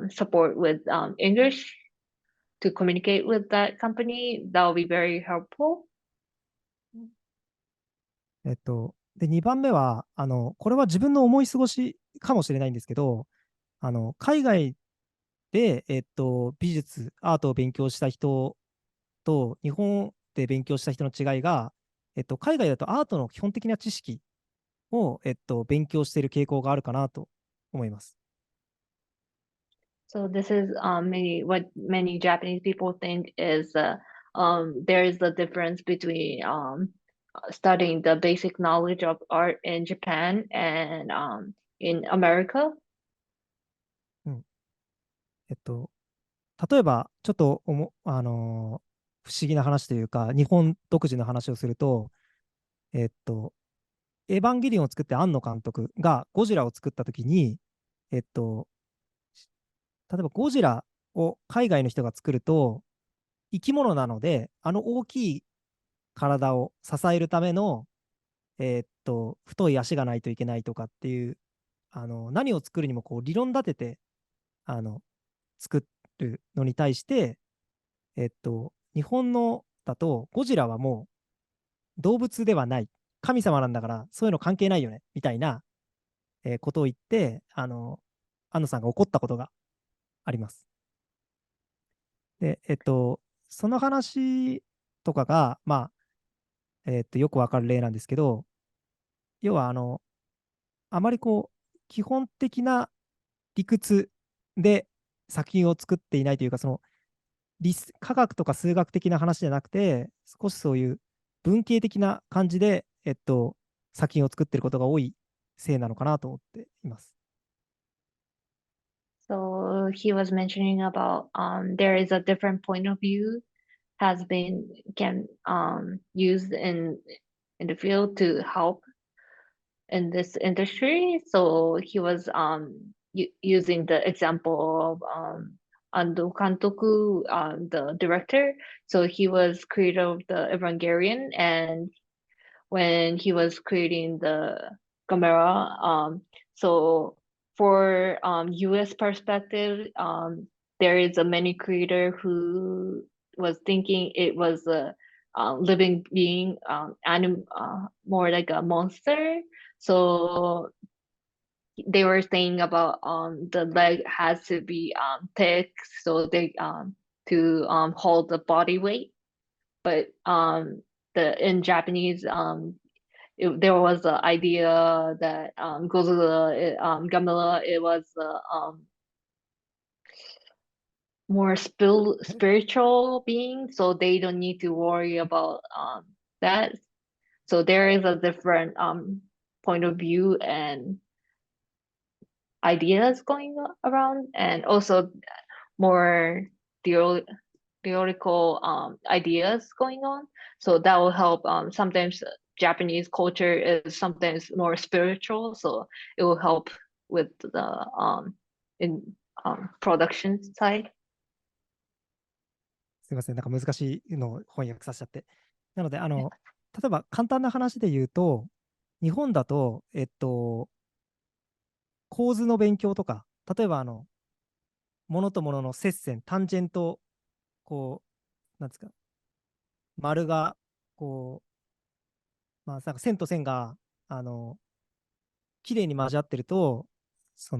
support with English to communicate with that company, that will be very helpful. で、2番目は、これは自分の思い過ごしかもしれないんですけど、海外で、美術、アートを勉強した人と日本で勉強した人の違いが、海外だとアートの基本的な知識を、勉強している傾向があるかなと思います。So this is what many Japanese people think is there is the difference between studying the basic knowledge of art in Japan and in America. うん。例えば、ちょっと不思議な話というか、日本独自の話をすると、えっと、エヴァンゲリオンを作って庵野監督がゴジラを作ったときに、えっと、例えばゴジラを海外の人が作ると、生き物なので、大きい体を支えるための、太い足がないといけないとかっていう、何を作るにもこう理論立てて、作るのに対して、日本のだと、ゴジラはもう動物ではない、神様なんだから、そういうの関係ないよね、みたいな、ことを言って、安野さんが怒ったことがあります。で、その話とかが、まあ、よくわかる例なんですけど、要はあまり基本的な理屈で作品を作っていないというか、科学とか数学的な話じゃなくて、少しそういう文系的な感じで、作品を作っていることが多いせいなのかなと思っています。So he was mentioning about there is a different point of view has been can used in the field to help in this industry. So he was using the example of Ando Kantoku, the director. So he was creator of the Evangelion, and when he was creating the camera, so for US perspective, there is a many creator who was thinking it was a living being, more like a monster. So they were saying about the leg has to be thick so they to hold the body weight. But the in Japanese there was the idea that Gamela it was more spiritual being, so they don't need to worry about that. So there is a different point of view and ideas going around, and also more theo theoretical ideas going on. So that will help. Sometimes Japanese culture is sometimes more spiritual, so it will help with the in production side. すみません、なんか難しいのを翻訳させちゃって。なので、例えば簡単な話で言うと、日本だと、構図の勉強とか、例えば物と物の接線、タンジェント、なんですか、丸が、なんか線と線が、綺麗に交わってると、な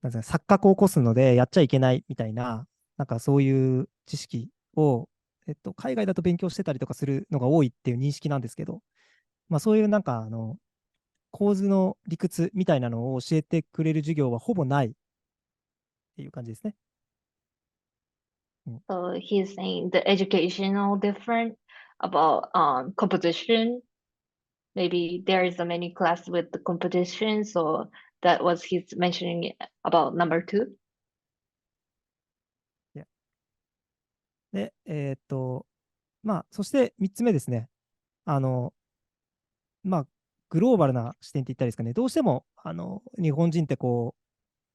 んですか、錯覚を起こすので、やっちゃいけないみたいな、なんかそういう知識を、海外だと勉強してたりとかするのが多いっていう認識なんですけど、そういうなんか、構図の理屈みたいなのを教えてくれる授業はほぼないっていう感じですね。So he's saying the educational different about composition. Maybe there is a many class with the competition, so that was he's mentioning about number two. いやで、そして3つ目ですね。あの、グローバルな視点って言ったらいいですかね。どうしても、日本人って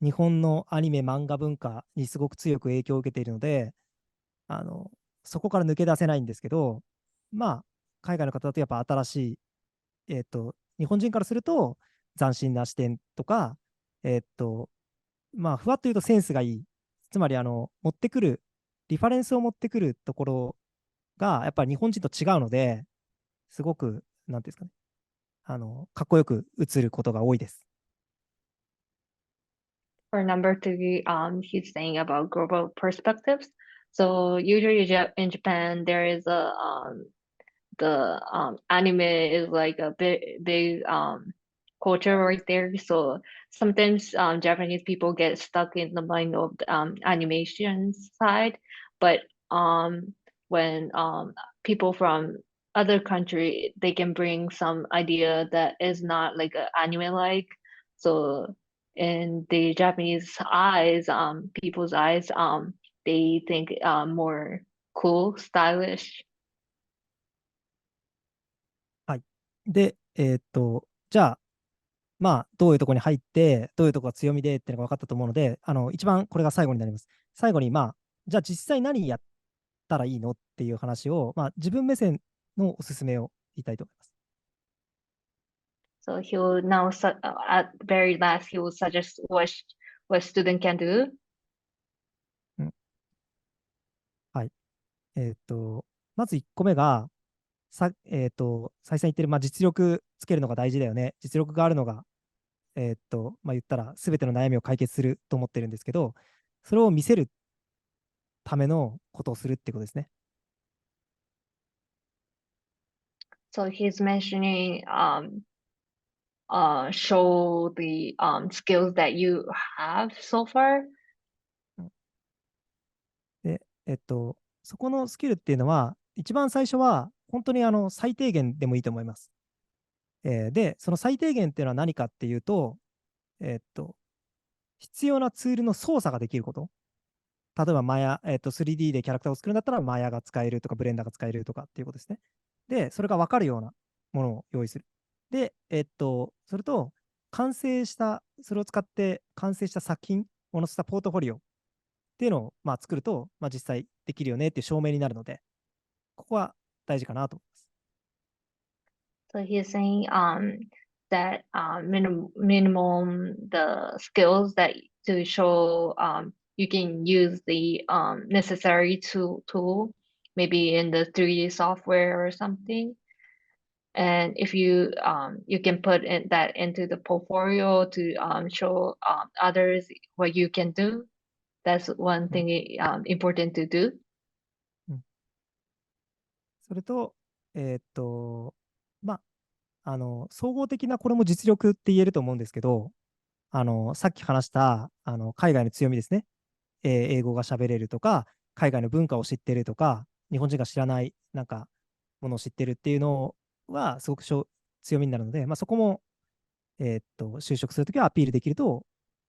日本のアニメ、漫画文化にすごく強く影響を受けているので、あの、そこから抜け出せないんですけど、海外の方だとやっぱ新しい、日本人からすると斬新な視点とか、ふわっと言うとセンスがいい。つまり、持ってくる、リファレンスを持ってくるところが、やっぱり日本人と違うので、すごく、なんていうんですかね、かっこよく映ることが多いです。For number three, he's saying about global perspectives. So usually in Japan, there is a the anime is like a big culture right there. So sometimes Japanese people get stuck in the mind of the animation side, but when people from other country they can bring some idea that is not like a anime like. So in the Japanese eyes, people's eyes, they think more cool, stylish. はい。で、じゃあ、どういうところに入って、どういうところが強みでっていうのが分かったと思うので、一番これが最後になります。最後に、じゃあ実際何やったらいいのっていう話を、自分目線のおすすめを言いたいと思います。So he will now, at very last, he will suggest what student can do. はい。まず1個目が、再三言ってる、実力つけるのが大事だよね。実力があるのが、言ったら、すべての悩みを解決すると思ってるんですけど、それを見せるためのことをするってことですね。So he's mentioning show the skills that you have so far. で、そこのスキルっていうのは、一番最初は、本当に最低限でもいいと思います。で、その最低限っていうのは何かっていうと、えっと、必要なツールの操作ができること。例えば3D でキャラクターを作るんだったら、マヤが使えるとか、ブレンダーが使えるとかっていうことですね。で、それが分かるようなものを用意する。で、それと、それを使って完成した作品を載せたポートフォリオっていうのを、作ると、実際できるよねっていう証明になるので、ここは大事かなと思います。So he's saying that minimum the skills that to show you can use the necessary tool maybe in the 3D software or something. And if you you can put that into the portfolio to show others what you can do. That's one うん thing important to do. うんそれと、えーっと、ま総合的なこれも実力って言えると思うんですけど、さっき話した海外の強みですね。英語が喋れるとか、海外の文化を知ってるとか、日本人が知らないなんかものを知ってるっていうのはすごく強みになるので、そこも、就職するときはアピールできると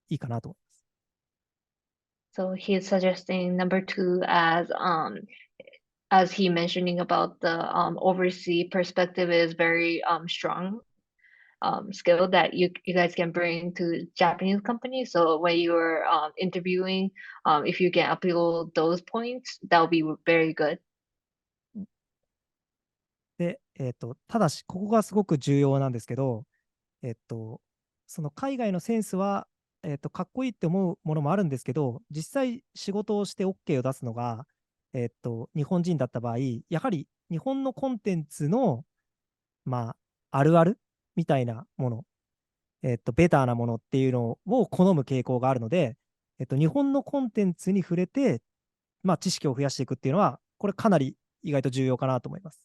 いいかなと思います。So he's suggesting number two as he mentioning about the overseas perspective is very strong skill that you guys can bring to Japanese companies. So when you're interviewing, if you can appeal those points, that would be very good. で、ただし、ここがすごく重要なんですけど、えっと、その海外のセンスは、かっこいいって思うものもあるんですけど、実際仕事をして OK を出すのが、日本人だった場合、やはり日本のコンテンツの、あるあるみたいなもの、ベターなものっていうのを好む傾向があるので、日本のコンテンツに触れて、知識を増やしていくっていうのは、これかなり意外と重要かなと思います。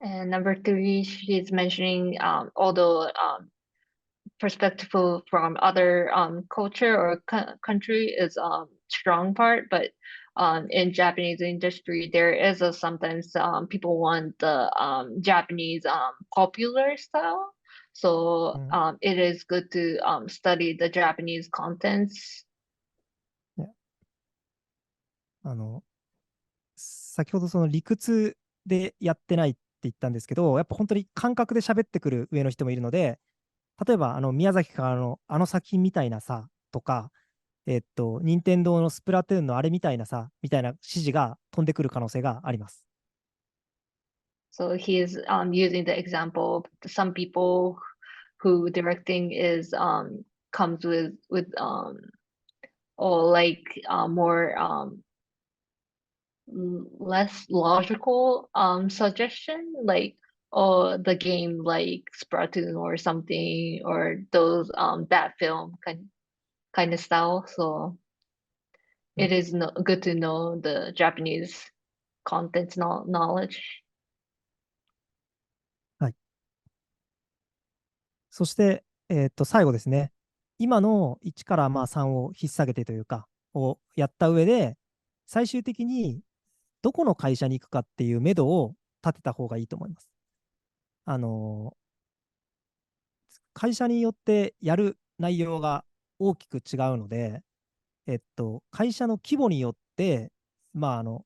And number three, she's mentioning although perspective from other culture or country is strong part, but in Japanese industry there is a sometimes people want the Japanese popular style. So うん、it is good to study the Japanese contents. ねあの先ほどその理屈でやってないって言ったんですけど、やっぱ本当に感覚で喋ってくる上の人もいるので、例えば宮崎からのあの作品みたいなさとか、任天堂のスプラトゥーンのあれみたいなさみたいな指示が飛んでくる可能性があります。So he is using the example of some people who directing is comes with or like more less logical suggestion like or the game like Splatoon or something or those that film kind of style. So うん it is good to know the Japanese content knowledge. はい。そして、最後ですね。今の1から3を引っ提げてというか、をやった上で、最終的にどこの会社に行くかっていう目処を立てた方がいいと思います。あの会社によってやる内容が大きく違うので、会社の規模によって、まああの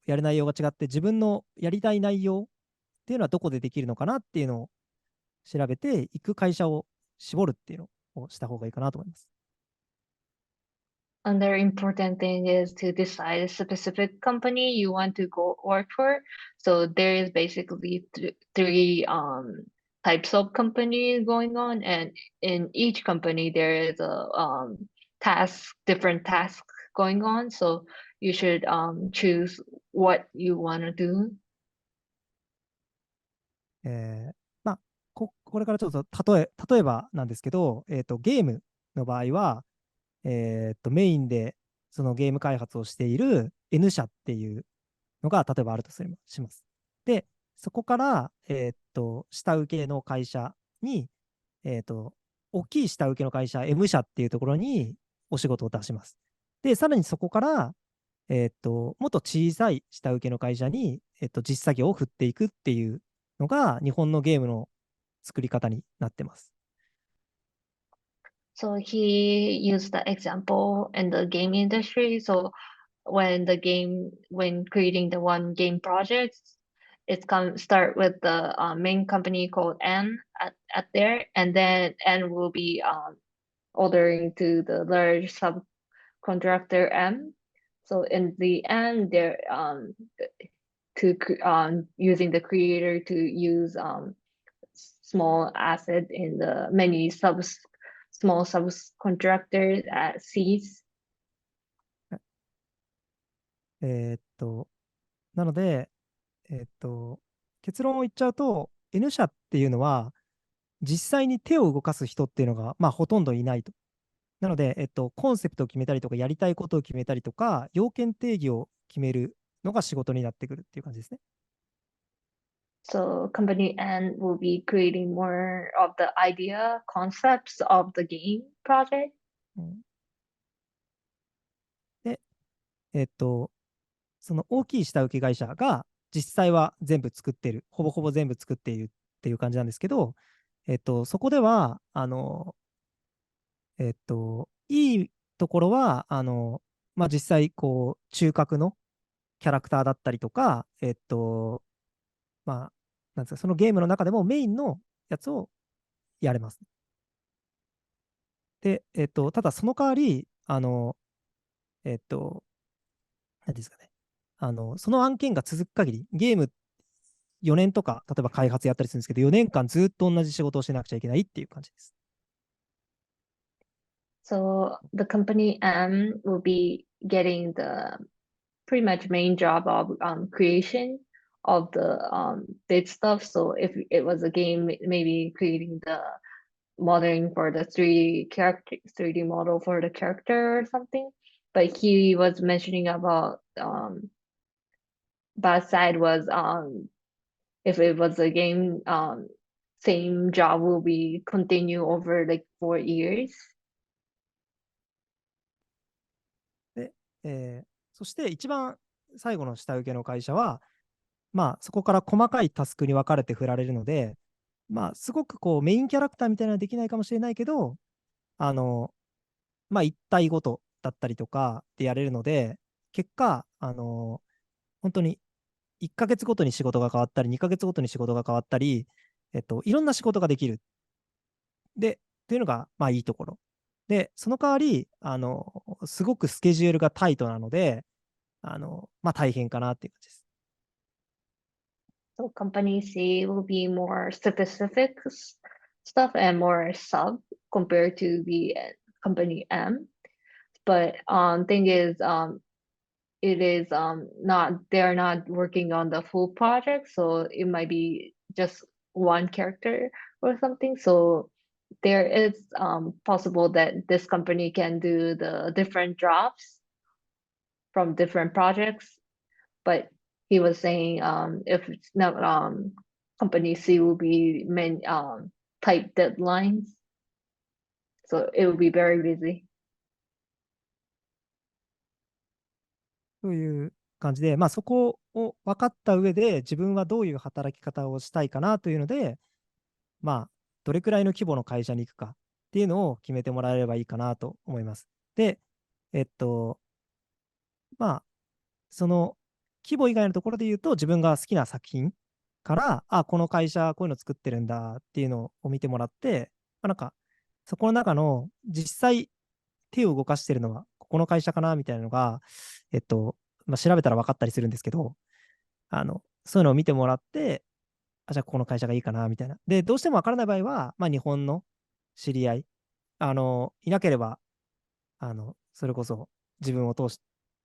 やる内容が違って、自分のやりたい内容っていうのはどこでできるのかなっていうのを調べて、行く会社を絞るっていうのをした方がいいかなと思います。Another important thing is to decide a specific company you want to go work for. So there is basically three types of company going on, and in each company there is a different tasks going on. So you should choose what you want to do. えーこれからちょっと例えばなんですけど、ゲームの場合は、メインでそのゲーム開発をしている N 社っていうのが例えばあるとします。で、そこから、下請けの会社に、大きい下請けの会社、M 社っていうところにお仕事を出します。で、さらにそこから、もっと小さい下請けの会社に、実作業を振っていくっていうのが日本のゲームの作り方になってます。So he used the example in the game industry. So when creating the one game project, it's come start with the main company called N at there, and then N will be ordering to the large subcontractor M. So in the end, they're using the creator to use small asset in the many small subcontractors at C's. なので、結論を言っちゃうと、N 社っていうのは、実際に手を動かす人っていうのが、まあ、ほとんどいないと。なので、コンセプトを決めたりとか、やりたいことを決めたりとか、要件定義を決めるのが仕事になってくるっていう感じですね。So company N will be creating more of the idea concepts of the game project. で、その大きい下請け会社が実際は全部作っている、ほぼほぼ全部作っているっていう感じなんですけど、そこでは、いいところは、まあ、実際、こう、中核のキャラクターだったりとか、まあ、なんですか、そのゲームの中でもメインのやつをやれます。で、ただその代わり、何ですかね、その案件が続く限り、ゲーム4年とか、例えば開発やったりするんですけど、4年間ずっと同じ仕事をしなくちゃいけないっていう感じです。So the company M will be getting the pretty much main job of creation of the big stuff. So if it was a game, maybe creating the modeling for the 3D character, 3D model for the character or something. But he was mentioning about bad side was if it was a game, same job will be continue over like 4 years. で、そして一番最後の下請けの会社は、まあ、そこから細かいタスクに分かれて振られるので、まあ、すごくこうメインキャラクターみたいなのはできないかもしれないけど、まあ、一体ごとだったりとかでやれるので、結果、本当に1ヶ月ごとに仕事が変わったり、2ヶ月ごとに仕事が変わったり、いろんな仕事ができる。で、っていうのが、まあいいところ。で、その代わり、すごくスケジュールがタイトなので、まあ大変かなっていう感じです。So company C will be more specific stuff and more sub compared to the company M. But thing is it is not they're not working on the full project, so it might be just one character or something. So there is possible that this company can do the different jobs from different projects, but he was saying if it's not company C will be tight deadlines, so it will be very busy. という感じで、まあそこを分かった上で、自分はどういう働き方をしたいかなというので、まあ、どれくらいの規模の会社に行くかっていうのを決めてもらえればいいかなと思います。で、まあ、その規模以外のところで言うと、自分が好きな作品から、あ、この会社こういうの作ってるんだっていうのを見てもらって、まあ、なんか、そこの中の実際手を動かしてるのは、ここの会社かなみたいなのが、まあ、調べたら分かったりするんですけど、そういうのを見てもらって、あ、じゃあここの会社がいいかなみたいな。で、どうしても分からない場合は、まあ、日本の知り合い、いなければ、それこそ自分を通し、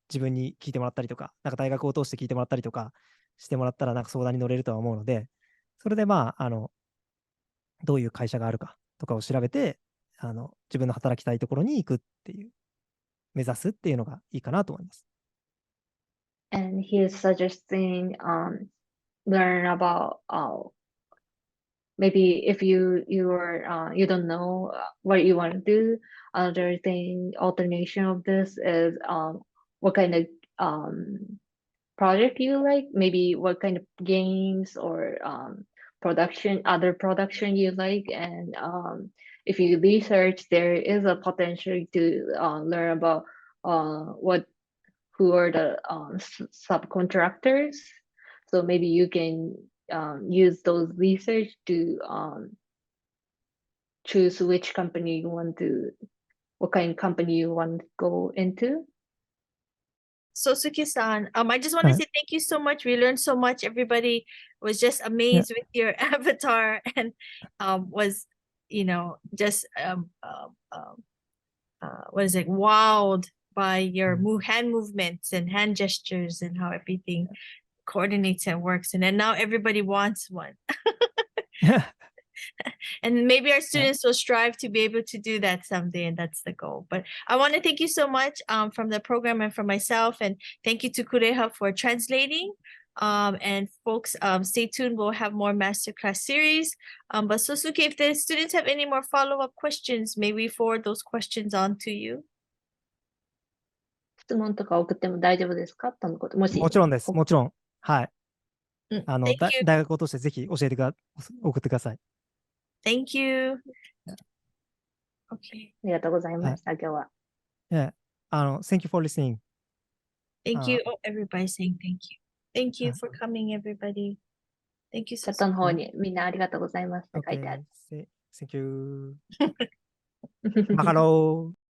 自分に聞いてもらったりとか、なんか大学を通して聞いてもらったりとかしてもらったら、なんか相談に乗れるとは思うので、それでまあ、どういう会社があるかとかを調べて、自分の働きたいところに行くっていう、目指すっていうのがいいかなと思います。and he is suggesting learn about maybe if you don't know what you want to do. Another thing, alternation of this is what kind of project you like, maybe what kind of games or other production you like, and if you research, there is a potential to learn about who are the subcontractors. So maybe you can use those research to choose which company you want to, what kind of company you want to go into. Sosuke-san, I just want to say thank you so much. We learned so much. Everybody was just amazed with your avatar and was, just what is it, wowed by your hand movements and hand gestures and how everything coordinates and works. And then now everybody wants one. And maybe our students will strive to be able to do that someday, and that's the goal. But I want to thank you so much from the program and from myself, and thank you to Kureha for translating. And folks, stay tuned. We'll have more masterclass series. But Sosuke, if the students have any more follow-up questions, may we forward those questions on to you? 質問とか送っても大丈夫ですかとのこと。もし。もちろんです。もちろん。はい。Thank you. 大学を通してぜひ教えて送ってください。Thank you. Okay. ありがとうございました、今日は。Yeah. Thank you for listening. Thank you. Oh, everybody's saying thank you. Thank you for coming, everybody. Thank you チ so ャットの方にみんなありがとうございますって書いてある。Okay. Thank you. マカロー。